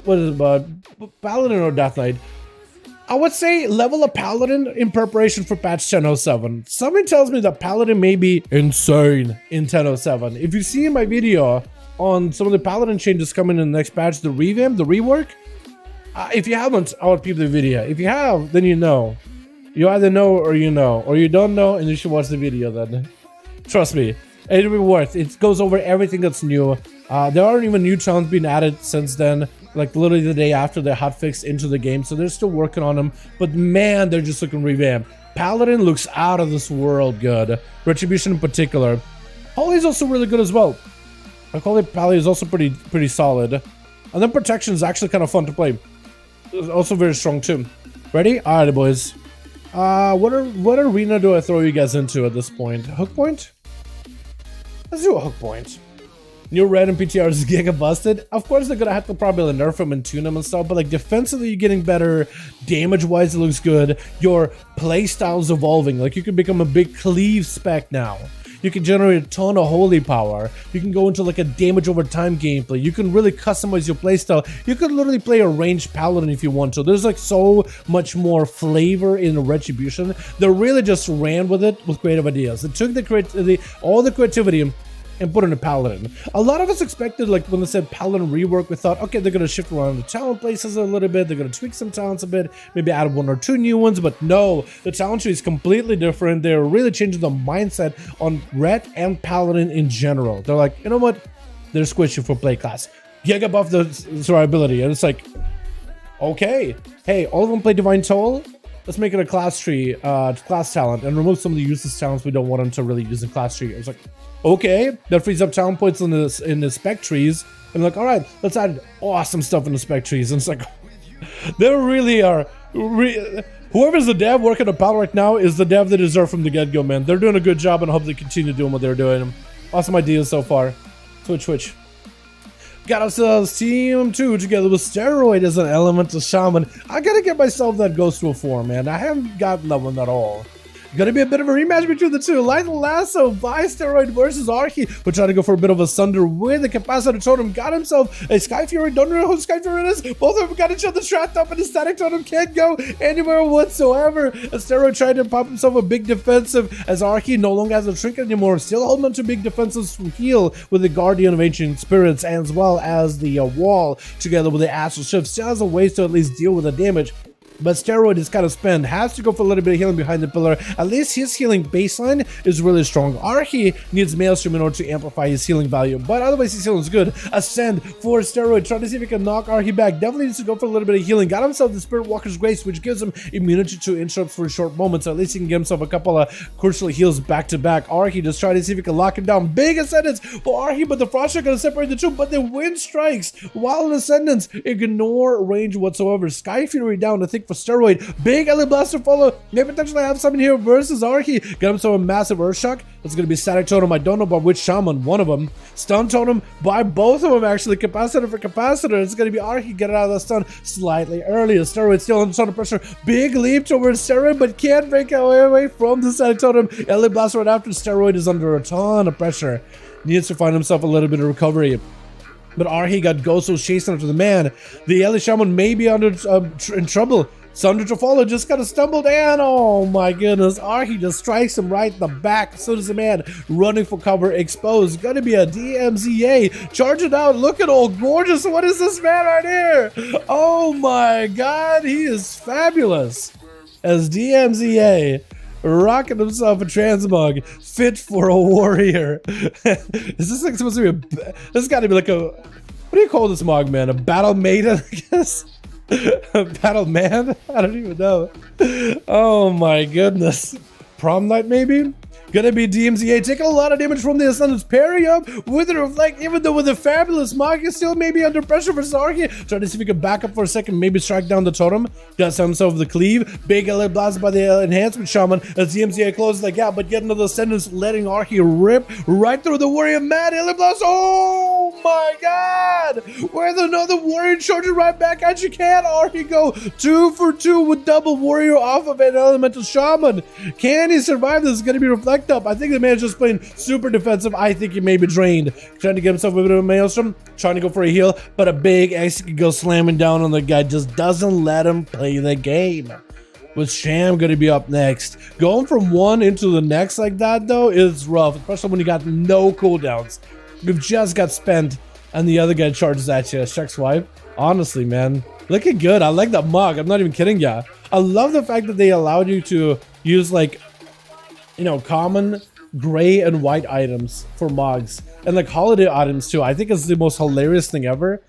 What is it? Paladin or Death Knight? I would say level a Paladin in preparation for patch 10.07. Something tells me that Paladin may be insane in 10.07. If you see in my video on some of the Paladin changes coming in the next patch, the revamp, the rework, If you haven't, I would peep the video. If you have, then you know. You either know, or you don't know, and you should watch the video then. Trust me, it'll be worth it. It goes over everything that's new. There aren't even new challenges being added since then, like literally the day after the hotfix into the game, so they're still working on them. But man, they're just looking revamped. Paladin looks out of this world good. Retribution in particular. Holy's also really good as well. I call it Pally is also pretty solid. And then Protection is actually kind of fun to play. It's also very strong too. Ready? Alright, boys. What arena do I throw you guys into at this point? Hook point? Let's do a hook point. New red and PTR is giga busted. Of course, they're gonna have to probably nerf them and tune them and stuff, but like defensively, you're getting better. Damage-wise, it looks good. Your playstyle's evolving. Like you can become a big cleave spec now. You can generate a ton of holy power. You can go into like a damage over time gameplay. You can really customize your playstyle. You could literally play a ranged paladin if you want to. There's like so much more flavor in Retribution. They really just ran with it with creative ideas. They took all the creativity and put in a paladin. A lot of us expected, like when they said paladin rework, we thought, okay, they're gonna shift around the talent places a little bit, they're gonna tweak some talents a bit, maybe add 1 or 2 new ones, but no, the talent tree is completely different. They're really changing the mindset on red and paladin in general. They're like, you know what, they're squishy for play class. Giga buff the survivability, and it's like, okay, hey, all of them play Divine Toll. Let's make it a class tree, class talent, and remove some of the useless talents we don't want them to really use in class tree. It's like, okay, that frees up talent points in the spec trees. And like, all right, let's add awesome stuff in the spec trees. And it's like, they really are. Whoever's the dev working on Pal right now is the dev they deserve from the get-go, man. They're doing a good job, and I hope they continue doing what they're doing. Awesome ideas so far. Twitch. Got ourselves Team 2 together with Steroid as an elemental shaman. I gotta get myself that Ghost to a 4, man. I haven't gotten that one at all. Gonna be a bit of a rematch between the two. Light Lasso by Steroid versus Archie. We're trying to go for a bit of a Sunder with the capacitor totem. Got himself a Sky Fury. Don't know who Sky Fury is. Both of them got each other trapped up, and the static totem can't go anywhere whatsoever. As Steroid tried to pop himself a big defensive, as Archie no longer has a trinket anymore. Still holding on to big defensives from heal with the Guardian of Ancient Spirits, as well as the wall, together with the Astral Shift. Still has a ways to at least deal with the damage. But Steroid is kind of spent, has to go for a little bit of healing behind the pillar. At least his healing baseline is really strong. Archie needs Maelstrom in order to amplify his healing value, but otherwise his healing is good. Ascend for Steroid, trying to see if he can knock Archie back. Definitely needs to go for a little bit of healing. Got himself the Spirit Walker's Grace, which gives him immunity to interrupts for a short moment, so at least he can get himself a couple of crucial heals back to back. Archie just trying to see if he can lock him down. Big Ascendance for Archie, but the Frost are going to separate the two, but the Wind Strikes while in Ascendance. Ignore range whatsoever. Sky Fury down, I think, for Steroid. Big LA Blaster follow. May potentially have something here versus Archie. Get himself a massive Earth Shock. That's going to be Static Totem. I don't know by which Shaman. One of them. Stun Totem by both of them, actually. Capacitor for Capacitor. It's going to be Archie. Get out of the stun slightly earlier. Steroid still under ton of pressure. Big leap towards Steroid, but can't break away from the Static Totem. LA Blaster right after. Steroid is under a ton of pressure. Needs to find himself a little bit of recovery. But Archie got Ghostos chasing after the man. The LA Shaman may be under in trouble. Sunder to follow just kind of stumbled, and oh my goodness, Archie just strikes him right in the back. So does the man running for cover, exposed. Gonna be a DMZA. Charge it out. Look at old gorgeous. What is this man right here? Oh my god, he is fabulous. As DMZA rocking himself a transmog, fit for a warrior. Is this like supposed to be a? This got to be like a. What do you call this mog, man? A battle maiden, I guess. Battle man? I don't even know. Oh my goodness. Prom night maybe? Gonna be DMZA taking a lot of damage from the Ascendant's parry up with the Reflect, even though with the fabulous Mog is still maybe under pressure for Archie. Trying to see if he can back up for a second, maybe strike down the totem. Got himself the cleave. Big LA Blast by the Enhancement Shaman as DMZA closes the gap, but yet another Ascendant's letting Archie rip right through the Warrior. Mad LA Blast. Oh my god! With another Warrior charging right back at you. Can Archie go 2 for 2 with double Warrior off of an Elemental Shaman? Can he survive this? Is going to be Reflect up. I think the man's just playing super defensive. I think he may be drained. Trying to get himself a bit of a Maelstrom. Trying to go for a heal, but a big X can go slamming down on the guy. Just doesn't let him play the game. With Sham going to be up next. Going from one into the next like that, though, is rough. Especially when you got no cooldowns. You've just got spent, and the other guy charges at you. Check swipe. Honestly, man. Looking good. I like that mug. I'm not even kidding ya. I love the fact that they allowed you to use like, you know, common gray and white items for mugs and like holiday items too. I think it's the most hilarious thing ever,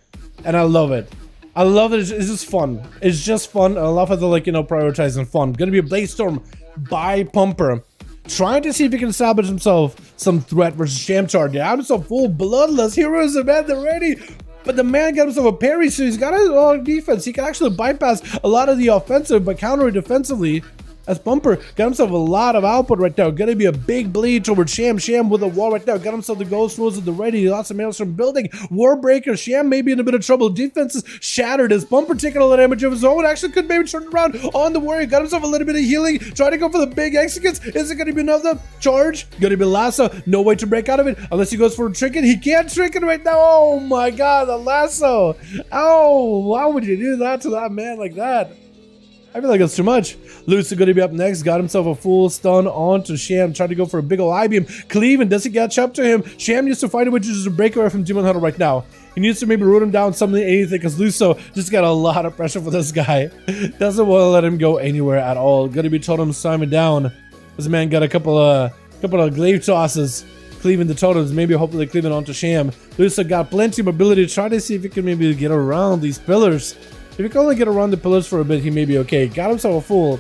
and I love it. I love it. It's just fun. It's just fun. I love how they're like, you know, prioritizing fun. Gonna be a Bladestorm by Pumper, trying to see if he can establish himself some threat versus Shamchard. Yeah, I'm so full bloodless heroes are man, they're ready. But the man got himself a parry, so he's got a lot of defense. He can actually bypass a lot of the offensive, but counter it defensively. As Bumper got himself a lot of output right now. Gonna be a big bleed towards Sham. Sham with a wall right now. Got himself the Ghost Rose at the ready. Lots of mails from building. Warbreaker. Sham may be in a bit of trouble. Defense is shattered as Bumper taking all the damage of his own. Actually could maybe turn around on the Warrior. Got himself a little bit of healing. Trying to go for the big executes. Is it gonna be another charge? Gonna be lasso. No way to break out of it unless he goes for a trinket. He can't trinket right now. Oh my god, the lasso. Oh, why would you do that to that man like that? I feel like it's too much. Lucy going to be up next. Got himself a full stun onto Sham. Tried to go for a big ol' I-beam. Cleveland doesn't catch up to him. Sham needs to fight it, which is a breakaway from Demon Hunter right now. He needs to maybe root him down, something, anything, because Luso just got a lot of pressure for this guy. Doesn't want to let him go anywhere at all. Going to be totem Simon down. This man got a couple of glaive tosses. Cleaving the totems, maybe hopefully cleaving onto Sham. Luso got plenty of mobility. Try to see if he can maybe get around these pillars. If he can only get around the pillars for a bit, he may be okay. Got himself a full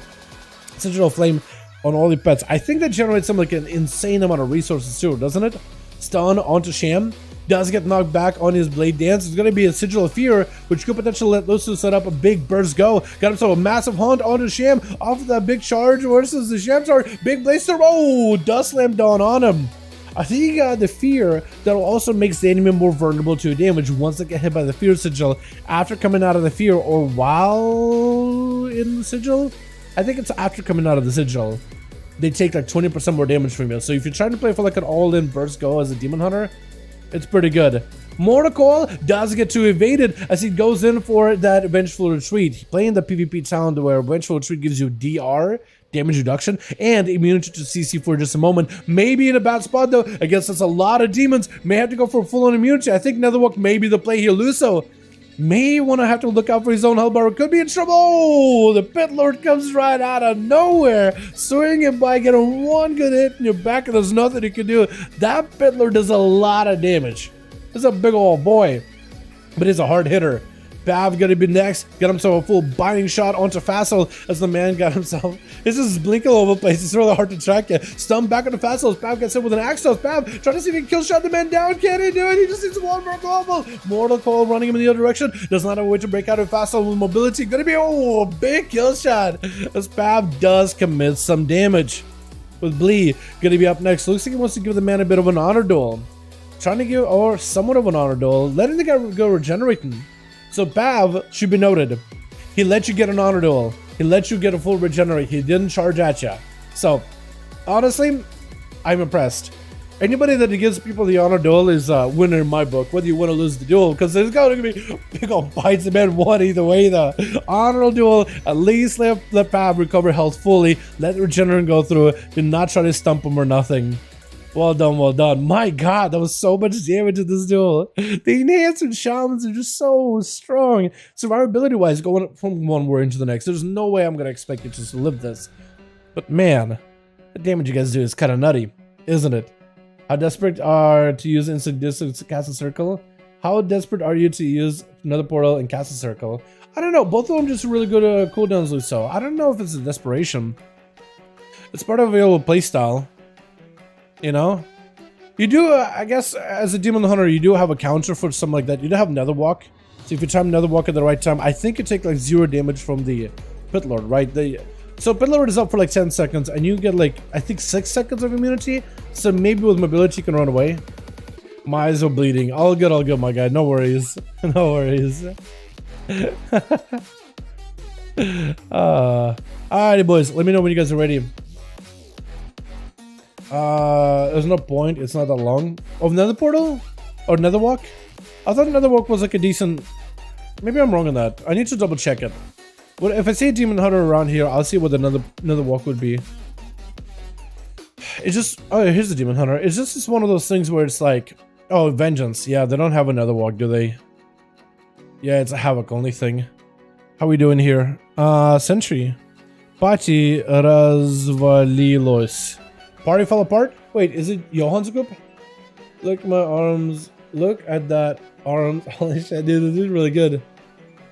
Sigil Flame on all the pets. I think that generates some like an insane amount of resources too, doesn't it? Stun onto Sham. Does get knocked back on his Blade Dance. It's going to be a Sigil of Fear, which could potentially let Lucio set up a big burst go. Got himself a massive hunt onto Sham. Off of that big charge versus the Sham charge. Big Blaster. Oh, Dust Slam down on him. I think he got the Fear that also makes the enemy more vulnerable to damage once they get hit by the Fear Sigil after coming out of the Fear or while in the Sigil. I think it's after coming out of the Sigil. They take like 20% more damage from you. So if you're trying to play for like an all-in burst go as a Demon Hunter, it's pretty good. Mortal Coil does get to evaded as he goes in for that Vengeful Retreat. Playing the PvP talent where Vengeful Retreat gives you DR, damage reduction, and immunity to CC for just a moment. Maybe in a bad spot though, against us a lot of demons. May have to go for full-on immunity. I think Netherwalk may be the play here. Luso may want to have to look out for his own hellbar. Could be in trouble. Oh, the Pit Lord comes right out of nowhere, swinging by, getting one good hit in your back, and there's nothing he can do. That Pit Lord does a lot of damage. This is a big old boy, but he's a hard hitter. Pav gonna be next. Got himself a full binding shot onto Facile as the man got himself. This is blinking all over the place. It's really hard to track you. Stun back onto Facile as Pav gets hit with an axe toss. Pav trying to see if he can kill shot the man down. Can he do it? He just needs one more global. Mortal Coil running him in the other direction. Does not have a way to break out of Facile with mobility. Gonna be a big kill shot as Pav does commit some damage. With Blee gonna be up next. Looks like he wants to give the man a bit of an honor duel. Trying to give, or somewhat of an honor duel. Letting the guy go regenerating. So Pav should be noted. He let you get an honor duel. He let you get a full regenerate. He didn't charge at you. So honestly, I'm impressed. Anybody that gives people the honor duel is a winner in my book, whether you win or lose the duel, because there's going to be big old bites of man one either way. The honor duel, at least let Pav recover health fully. Let the regenerate go through it. Do not try to stump him or nothing. Well done, well done. My god, that was so much damage in this duel. The enhanced shamans are just so strong. Survivability wise, going from one war into the next, there's no way I'm going to expect you to just live this. But man, the damage you guys do is kind of nutty, isn't it? How desperate are to use instant distance cast a circle? How desperate are you to use another portal and cast a circle? I don't know. Both of them just really good cooldowns, so I don't know if it's a desperation. It's part of available playstyle. You know, you do, I guess, as a Demon Hunter, you do have a counter for something like that. You do have Netherwalk. So if you time Netherwalk at the right time, I think you take like 0 damage from the Pit Lord, right? So Pit Lord is up for like 10 seconds, and you get like, I think 6 seconds of immunity. So maybe with mobility you can run away. My eyes are bleeding. All good, my guy. No worries. No worries. Alrighty, boys. Let me know when you guys are ready. There's no point. It's not that long. Oh, Nether Portal? Or Netherwalk? I thought Netherwalk was like a decent... Maybe I'm wrong on that. I need to double check it. Well, if I see a Demon Hunter around here, I'll see what the Netherwalk would be. It's just... Oh, here's the Demon Hunter. It's just one of those things where it's like... Oh, Vengeance. Yeah, they don't have a Netherwalk, do they? Yeah, it's a Havoc only thing. How we doing here? Sentry. Party razvalilos. Party fell apart? Wait, is it Johan's group? Look at my arms. Look at that arms. Holy shit, dude, this is really good.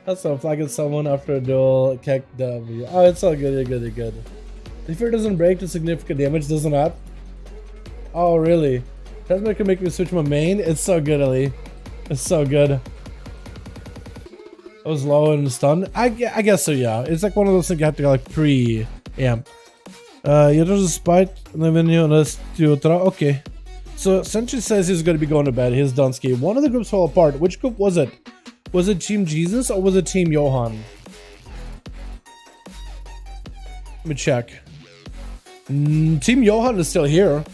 That's so flagging someone after a duel. Keck W. Oh, it's all good, you're good. If it doesn't break to significant damage, doesn't it? Oh, really? That's what can make me switch my main? It's so good, Ali. It's so good. I was low and stun. I guess so, yeah. It's like one of those things you have to like pre-amp. You just spite okay. So Sentry says he's gonna be going to bed. He's Dunsky. One of the groups fell apart. Which group was it? Was it Team Jesus or was it Team Johan? Let me check. Team Johan is still here.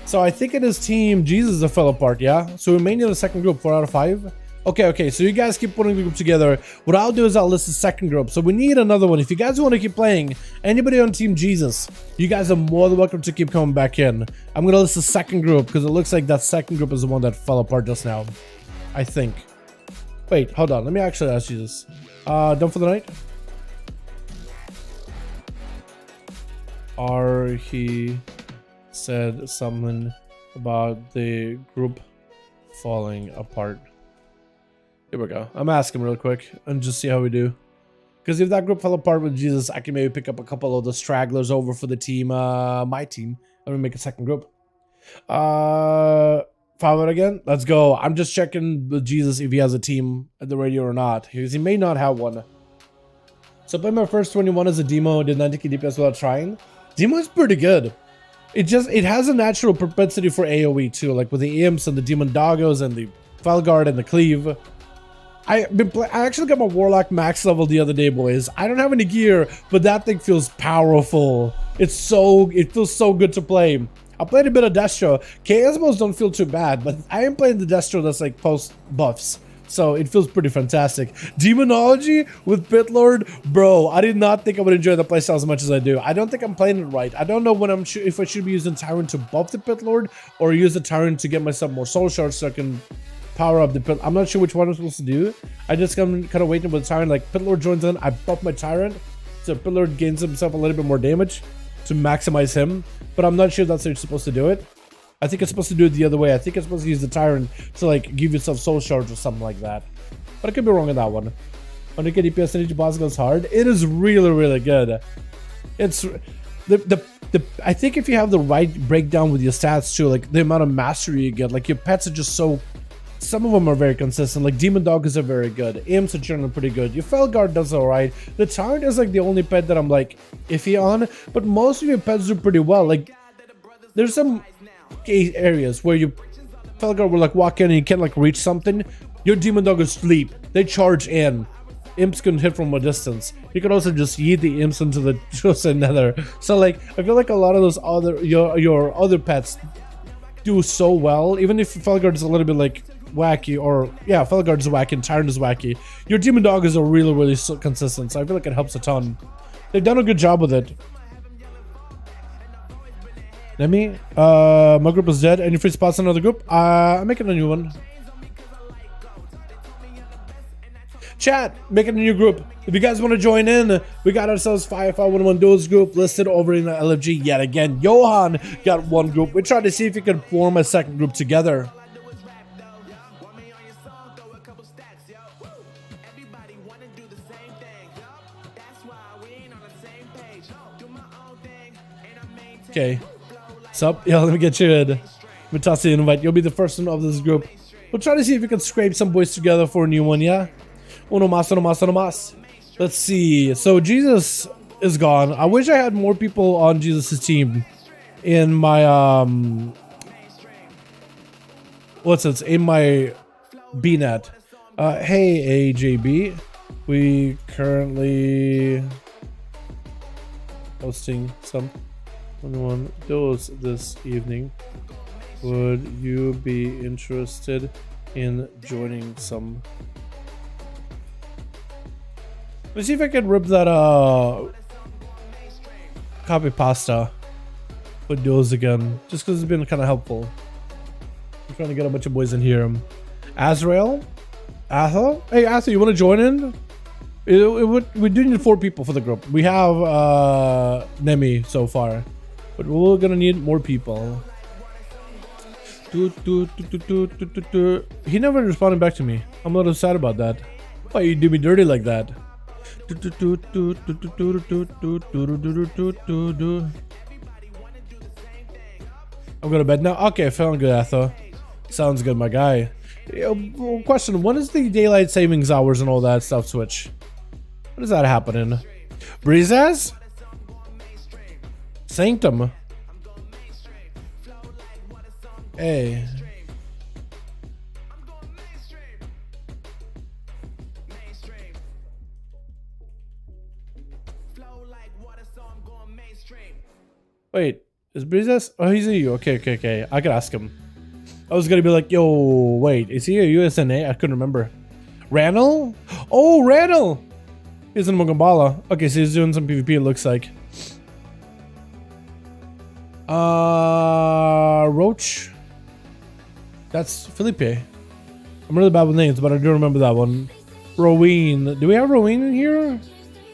So I think it is Team Jesus that fell apart, yeah? So we may need a second group, 4 out of 5. Okay, so you guys keep putting the group together. What I'll do is I'll list the second group. So we need another one. If you guys want to keep playing, anybody on Team Jesus, you guys are more than welcome to keep coming back in. I'm going to list the second group because it looks like that second group is the one that fell apart just now. I think. Wait, hold on. Let me actually ask you this. Done for the night? He said something about the group falling apart. Here we go. I'm asking real quick and just see how we do. Because if that group fell apart with Jesus, I can maybe pick up a couple of the stragglers over for the team, my team. I'm gonna make a second group. 5 out again. Let's go. I'm just checking with Jesus if he has a team at the radio or not, because he may not have one. So I played my first 21 as a demo. Did 90k DPS without trying. Demo is pretty good. It has a natural propensity for AoE too, like with the imps and the demon doggos and the Felguard and the cleave. I actually got my Warlock max level the other day, boys. I don't have any gear, but that thing feels powerful. It feels so good to play. I played a bit of Destro. KS modes don't feel too bad, but I am playing the Destro that's like post buffs. So it feels pretty fantastic. Demonology with Pitlord, bro. I did not think I would enjoy the playstyle as much as I do. I don't think I'm playing it right. I don't know when if I should be using Tyrant to buff the Pitlord or use the Tyrant to get myself more soul shards so I can power up the Pit. I'm not sure which one I'm supposed to do. I just kind of waiting with the Tyrant. Like Pitlord joins in, I buff my Tyrant, so Pitlord gains himself a little bit more damage to maximize him. But I'm not sure that's how you're supposed to do it. I think it's supposed to do it the other way. I think it's supposed to use the Tyrant to like give yourself soul shards or something like that. But I could be wrong on that one. 100k DPS and each boss goes hard. It is really good. It's I think if you have the right breakdown with your stats too, like the amount of mastery you get, like your pets are just so. Some of them are very consistent, like Demon Doggers are very good, Imps are generally pretty good, your Felguard does alright, the Tyrant is like the only pet that I'm like iffy on, but most of your pets do pretty well. Like there's some areas where you Felguard will like walk in and you can't like reach something, your Demon Doggers sleep, they charge in, Imps can hit from a distance, you can also just yeet the Imps into the Chosen Nether. So like I feel like a lot of those other your other pets do so well, even if Felguard is a little bit like wacky, or yeah, Felguard is wacky and Tyrant is wacky, your Demon Doggers are really so consistent, so I feel like it helps a ton. They've done a good job with it. Let me my group is dead. Any free spots in another group? I'm making a new one. Chat, making a new group. If you guys want to join in, we got ourselves 5V5 1v1 DUELS group listed over in the LFG yet again. Johan got one group. We're trying to see if we can form a second group together. Okay. Sup? Yeah, let me get you in. Let me toss you an invite. You'll be the first one of this group. We'll try to see if we can scrape some boys together for a new one, yeah? Uno mas. Let's see. So Jesus is gone. I wish I had more people on Jesus' team in my in my BNet. Hey AJB. We currently hosting some 21 duels this evening. Would you be interested in joining some? Let's see if I can rip that copy pasta with duels again, just because it's been kind of helpful. I'm trying to get a bunch of boys in here. Azrael? Athel? Hey Athel, you want to join in? We do need 4 people for the group. We have Nemi so far, but we're gonna need more people. He never responded back to me. I'm a little sad about that. Why you do me dirty like that? I'm going to bed now. Okay, feeling good, Atho. Sounds good, my guy. Question: when is the daylight savings hours and all that stuff switch? When is that happening? Breezes? Sanctum. Hey. Wait, is Breezes? Oh, he's a EU. Okay. I could ask him. I was gonna be like, yo, wait, is he a USNA? I couldn't remember. Randall? Oh, Randall! He's in Mugambala. Okay, so he's doing some PvP, it looks like. Roach? That's Felipe. I'm really bad with names, but I do remember that one. Roween. Do we have Roween in here?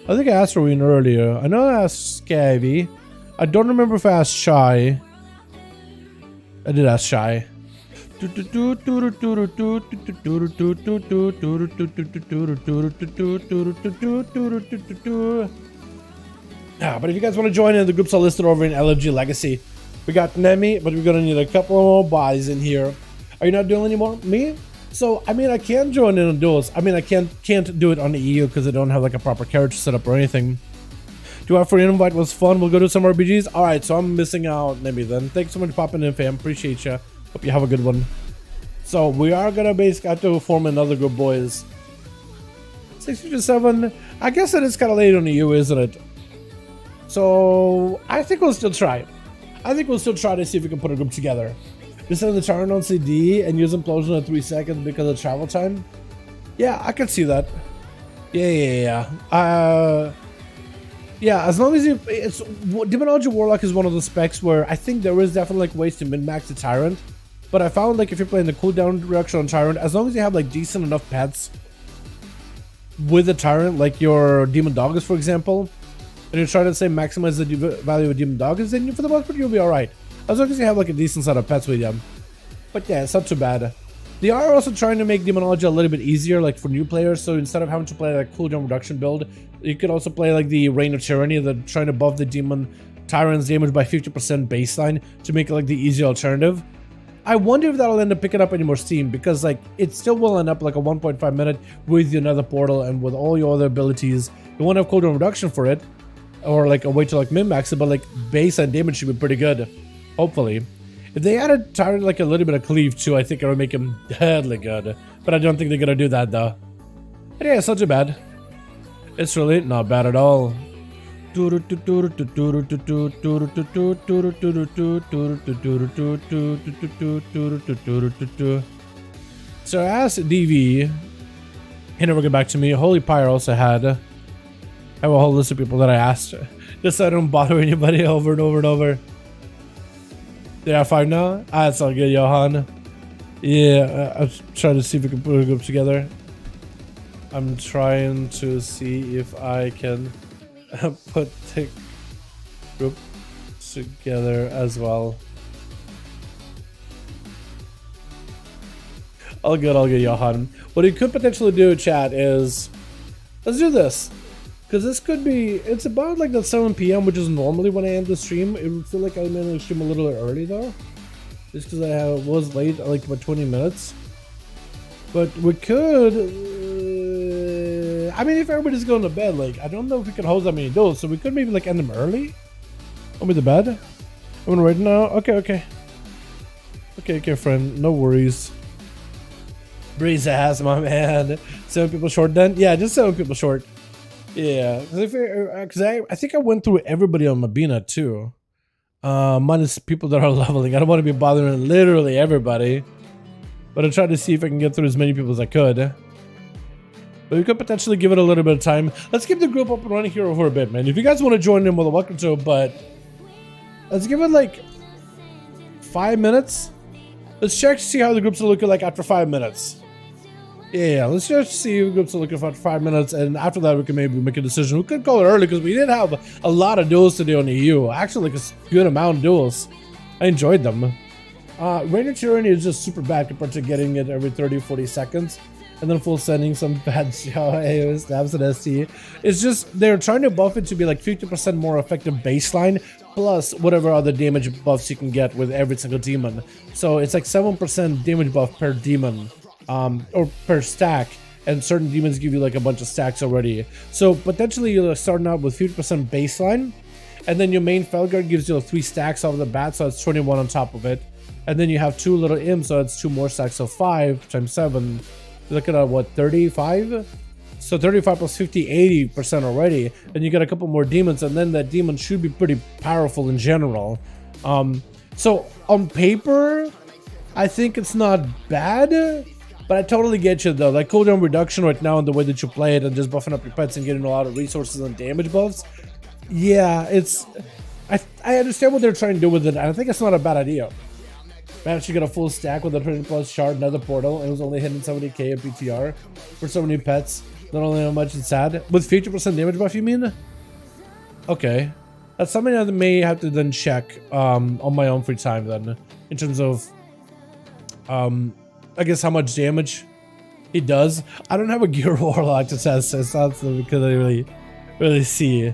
I think I asked Roween earlier. I know I asked Scavy. I don't remember if I asked Shy. I did ask Shy. Yeah, but if you guys want to join in, the groups are listed over in LFG Legacy. We got Nemi, but we're gonna need a couple more bodies in here. Are you not doing anymore? Me? So I mean, I can join in on duels. I mean, I can't do it on the EU because I don't have like a proper character setup or anything. Do I for an invite was fun? We'll go do some RPGs. All right, so I'm missing out, Nemi. Then thanks so much for popping in, fam. Appreciate you. Hope you have a good one. So we are gonna basically have to form another group, boys. 67. I guess it is kind of late on the EU, isn't it? So I think we'll still try. I think we'll still try to see if we can put a group together. Just send the turn on CD and use implosion at 3 seconds because of travel time. Yeah, I can see that. Yeah. Yeah, as long as it's Demonology Warlock is one of the specs where I think there is definitely like ways to min-max the Tyrant. But I found like if you're playing the cooldown direction on Tyrant, as long as you have like decent enough pets with the Tyrant, like your Demon Doggers for example, and you're trying to say maximize the value of Demon Doggers, then for the most part you'll be alright. As long as you have like a decent set of pets with them. But yeah, it's not too bad. They are also trying to make Demonology a little bit easier like for new players, so instead of having to play like cooldown reduction build, you could also play like the Reign of Tyranny, the trying to buff the Demon Tyrant's damage by 50% baseline to make it like the easy alternative. I wonder if that'll end up picking up any more steam because like it still will end up like a 1.5 minute with your nether portal and with all your other abilities. You won't have cooldown reduction for it or like a way to like min-max it, but like baseline damage should be pretty good, hopefully. If they added Tyrant like a little bit of cleave too, I think it would make him deadly good. But I don't think they're gonna do that though. But yeah, it's not too bad. It's really not bad at all. So I asked DV. He never got back to me. Holy Pyre also had. I have a whole list of people that I asked. Just so I don't bother anybody over and over and over. They are 5 now? Ah, that's all good, Johan. Yeah, I'm trying to see if we can put a group together. I'm trying to see if I can put the group together as well. All good, Johan. What you could potentially do, chat, is let's do this. Because this could be, it's about like the 7 PM, which is normally when I end the stream. It would feel like I ended the stream a little early though. Just because I was late, like about 20 minutes. But we could, I mean, if everybody's going to bed, like, I don't know if we can hold that many duels. So we could maybe like end them early. Over the bed. I'm gonna wait now. Okay, friend. No worries. Breeze ass, my man. 7 people short then? Yeah, just 7 people short. Yeah, because I think I went through everybody on Mabina too. Minus people that are leveling. I don't want to be bothering literally everybody. But I tried to see if I can get through as many people as I could. But we could potentially give it a little bit of time. Let's keep the group up and running here for a bit, man. If you guys want to join in, well, welcome to it, but let's give it like 5 minutes. Let's check to see how the groups are looking like after 5 minutes. Yeah, let's just see who groups are looking for 5 minutes, and after that we can maybe make a decision. We could call it early because we did have a lot of duels today on the EU. Actually, like a good amount of duels. I enjoyed them. Ranger Tyranny is just super bad compared to getting it every 30-40 seconds. And then full sending some bad ASUS stabs at ST. It's just, they're trying to buff it to be like 50% more effective baseline, plus whatever other damage buffs you can get with every single demon. So it's like 7% damage buff per demon. Or per stack, and certain demons give you like a bunch of stacks already. So potentially you're starting out with 50% baseline, and then your main Felguard gives you 3 stacks off the bat, so it's 21 on top of it. And then you have 2 little imps, so it's 2 more stacks, so 5 times 7. You're looking at what, 35? So 35 plus 50, 80% already, and you get a couple more demons, and then that demon should be pretty powerful in general. So on paper, I think it's not bad. But I totally get you though, like cooldown reduction right now in the way that you play it and just buffing up your pets and getting a lot of resources and damage buffs. Yeah, it's... I understand what they're trying to do with it, and I think it's not a bad idea. Managed to get a full stack with a 30+ shard, another portal, and it was only hitting 70k of BTR for so many pets. Not only how much it's sad. With 50% damage buff, you mean? Okay. That's something I may have to then check on my own free time then, in terms of... I guess how much damage he does. I don't have a gear warlock to test this, that's because I really see.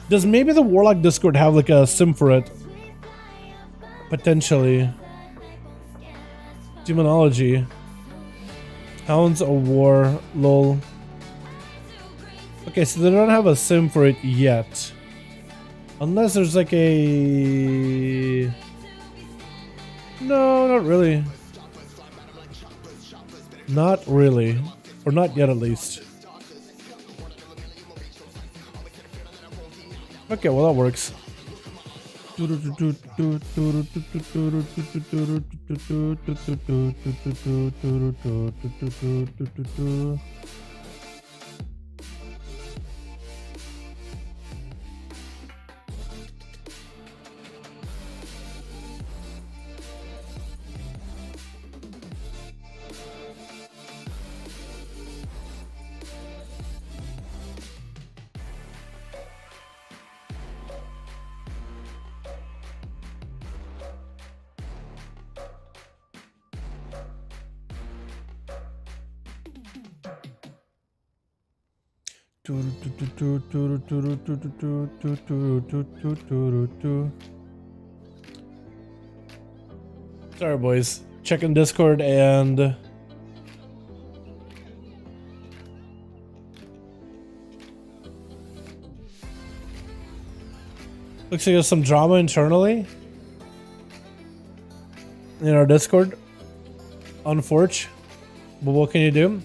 Does maybe the warlock Discord have like a sim for it? Potentially. Demonology. Hounds of War, lol. Okay, so they don't have a sim for it yet. Unless there's like a... No, not really. Not really. Or not yet, at least. Okay, well that works. Sorry, boys. Checking Discord and looks like there's some drama internally in our Discord. Unfortunate. But what can you do?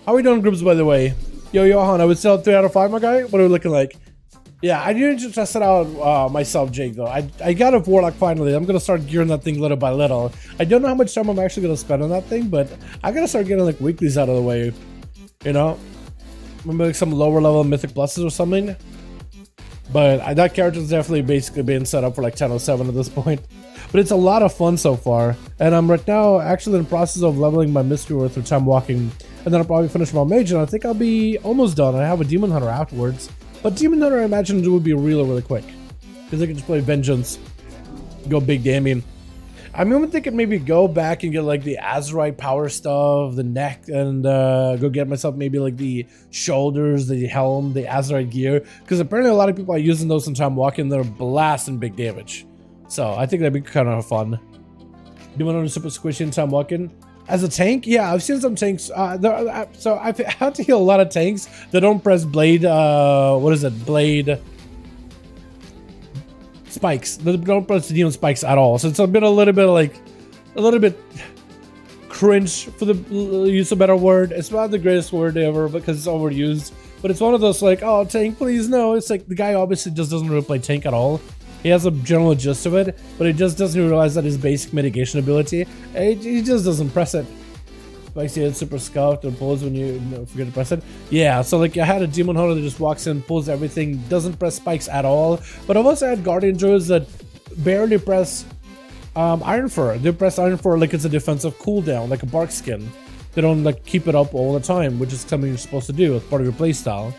How are we doing groups, by the way? Yo, Johan, I would still have 3 out of 5, my guy. What are we looking like? Yeah, I didn't just test it out myself, Jake, though. I got a Warlock finally. I'm going to start gearing that thing little by little. I don't know how much time I'm actually going to spend on that thing, but I got to start getting, like, weeklies out of the way. You know? Maybe, like, some lower level Mythic Pluses or something. But that character's definitely basically being set up for, like, 10:07 at this point. But it's a lot of fun so far. And I'm right now actually in the process of leveling my Mystery War through time walking. And then I'll probably finish my Mage, and I think I'll be almost done. I have a Demon Hunter afterwards. But Demon Hunter, I imagine, it would be really quick. Because I can just play Vengeance. Go big damning. I'm even thinking maybe go back and get like the Azurite power stuff, the neck, and go get myself maybe like the shoulders, the helm, the Azurite gear. Because apparently a lot of people are using those in time walking. They're blasting big damage. So I think that'd be kind of fun. Demon Hunter super squishy in time walking. As a tank, yeah, I've seen some tanks. So I've had to heal a lot of tanks that don't press blade. What is it? Blade spikes. They don't press the demon spikes at all. So it's a little bit cringe for the use of a better word. It's not the greatest word ever because it's overused. But it's one of those like, oh, tank, please no. It's like the guy obviously just doesn't really play tank at all. He has a general gist of it, but he just doesn't realize that his basic mitigation ability, he just doesn't press it. Like see it super scuffed and pulls when you forget to press it. Yeah, so like I had a Demon Hunter that just walks in, pulls everything, doesn't press spikes at all. But I've also had Guardian Druids that barely press Iron Fur. They press Iron Fur like it's a defensive cooldown, like a bark skin. They don't like keep it up all the time, which is something you're supposed to do as part of your playstyle.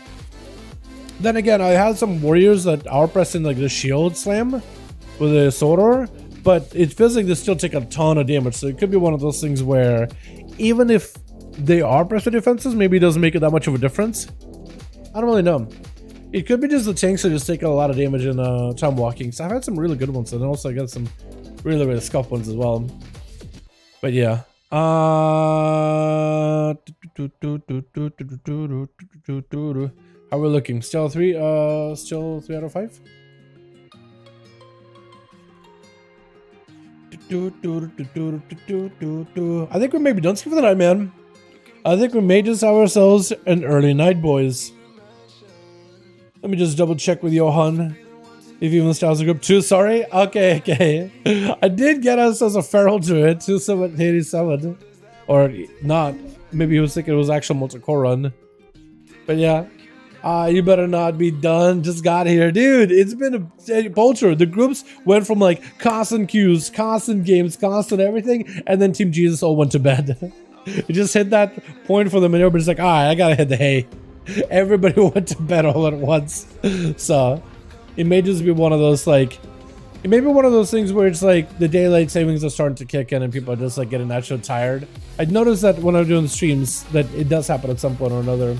Then again, I had some warriors that are pressing like the shield slam with a sword, but it feels like they still take a ton of damage. So it could be one of those things where even if they are pressing defenses, maybe it doesn't make it that much of a difference. I don't really know. It could be just the tanks that just take a lot of damage in time walking. So I've had some really good ones, and also I got some really, really scuffed ones as well. But yeah. How are we looking? Still 3? Still 3 out of 5? I think we may be done for the night, man. I think we may just have ourselves an early night, boys. Let me just double check with Johan. If even styles a group 2, sorry. Okay. I did get us as a feral to it, 2787. Or not. Maybe he was thinking it was actual multi-core run. But yeah. You better not be done. Just got here. Dude, it's been a culture. The groups went from like constant queues, constant games, constant everything, and then Team Jesus all went to bed. It just hit that point for them, and everybody's like, alright, I gotta hit the hay. Everybody went to bed all at once. So it may just be one of those like, it may be one of those things where it's like the daylight savings are starting to kick in and people are just like getting naturally tired. I noticed that when I'm doing streams that it does happen at some point or another.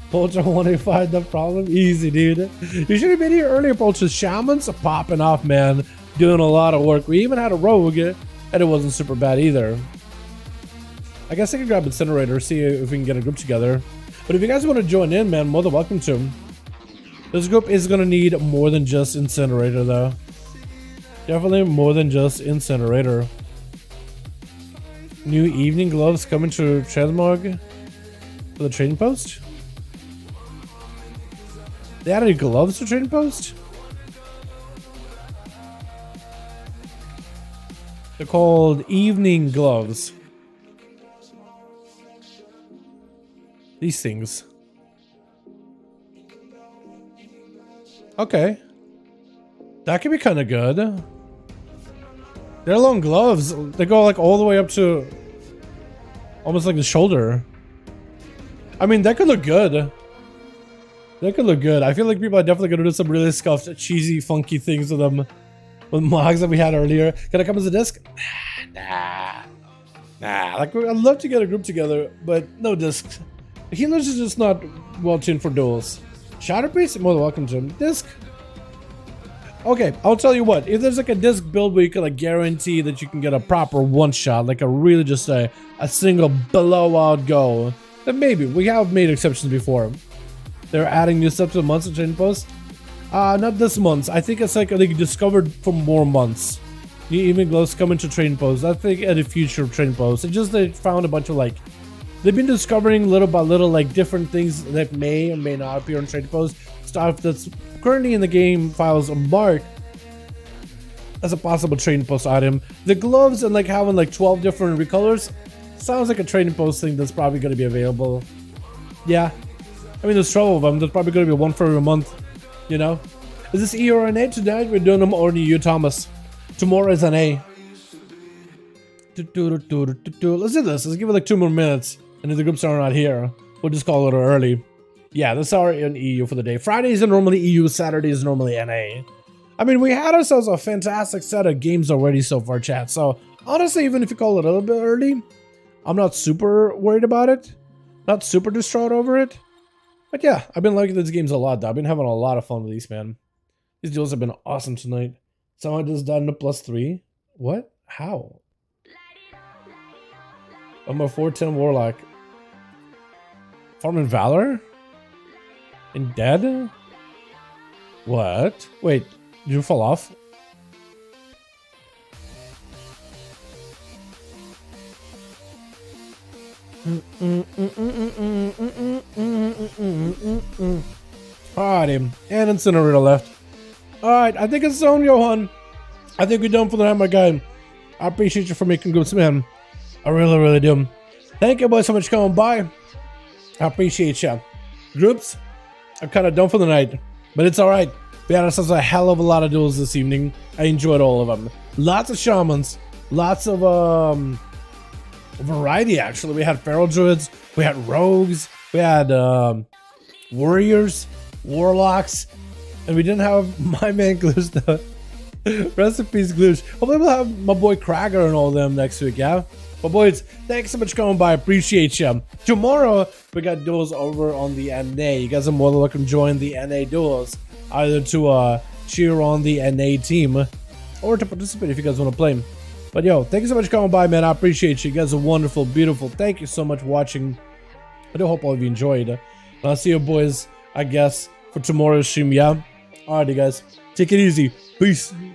Polter 185, no problem. Easy, dude. You should have been here earlier, Polter. Shamans are popping off, man. Doing a lot of work. We even had a rogue, and it wasn't super bad either. I guess I can grab Incinerator, see if we can get a group together. But if you guys want to join in, man, more than welcome to. This group is going to need more than just Incinerator, though. Definitely more than just Incinerator. New evening gloves coming to Transmog for the trading post. They added gloves to trading post? They're called evening gloves. These things. Okay. That could be kind of good. They're long gloves. They go like all the way up to almost like the shoulder. I mean, that could look good. That could look good. I feel like people are definitely going to do some really scuffed, cheesy, funky things with them. With mods that we had earlier. Can I come as a disc? Nah. Like, I'd love to get a group together, but no discs. Healers is just not well tuned for duels. Shatterpiece? More than welcome to him. Disc? Okay, I'll tell you what. If there's like a disc build where you can like guarantee that you can get a proper one shot, like a really just a single blowout go, then maybe. We have made exceptions before. They're adding new stuff to the months of trading post. Not this month. I think it's like they discovered for more months. New evening gloves coming to trading post. I think at a future trading post. It's just they found a bunch of like, they've been discovering little by little like different things that may or may not appear on trading post. Stuff that's currently in the game files marked as a possible trading post item. The gloves and like having like 12 different recolors sounds like a trading post thing that's probably going to be available. Yeah. I mean, there's 12 of them. There's probably going to be one for every month, you know? Is this E or NA? Tonight we're doing them or EU, Thomas. Tomorrow is NA. Let's do this. Let's give it like 2 more minutes. And if the groups are not here, we'll just call it early. Yeah, this hour in EU for the day. Fridays are normally EU, Saturdays are normally NA. I mean, we had ourselves a fantastic set of games already so far, chat. So, honestly, even if you call it a little bit early, I'm not super worried about it. Not super distraught over it. But yeah, I've been liking these games a lot, though. I've been having a lot of fun with these, man. These duels have been awesome tonight. Someone just done a +3. What? How? I'm a 410 Warlock. Farming Valor? And dead? What? Wait, did you fall off? Alrighty, and Incinerator left. Alright, I think it's on, Johan. I think we're done for the night, my guy. I appreciate you for making groups, man. I really, really do. Thank you boys so much for coming by. I appreciate you. Groups are kind of done for the night, but it's alright. We had ourselves a hell of a lot of duels this evening. I enjoyed all of them. Lots of shamans. Lots of variety actually. We had feral druids, we had rogues, we had warriors, warlocks, and we didn't have my man Gloosh though. Rest in peace, Gloosh. Hopefully we'll have my boy Krager and all them next week, yeah? But boys, thanks so much for coming by. Appreciate you. Tomorrow, we got duels over on the NA. You guys are more than welcome to join the NA duels. Either to cheer on the NA team or to participate if you guys want to play. But yo, thank you so much for coming by, man. I appreciate you. You guys are wonderful, beautiful. Thank you so much for watching. I do hope all of you enjoyed. And I'll see you boys, I guess, for tomorrow's stream, yeah? Alrighty, guys. Take it easy. Peace. We'll be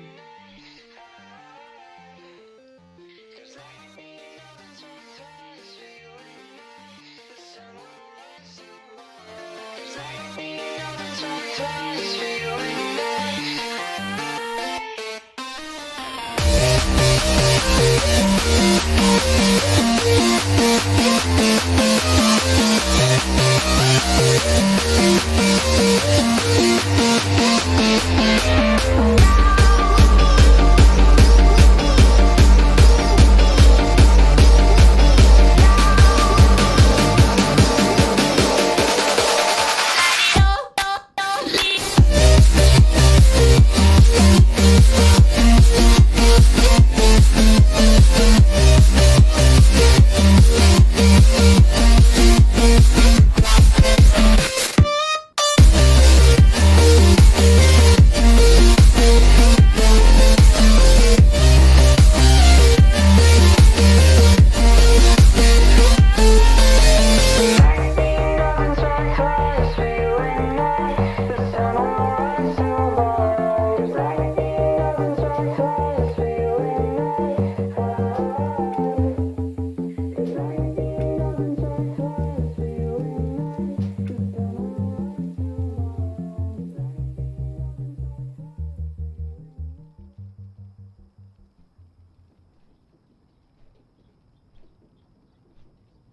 right back.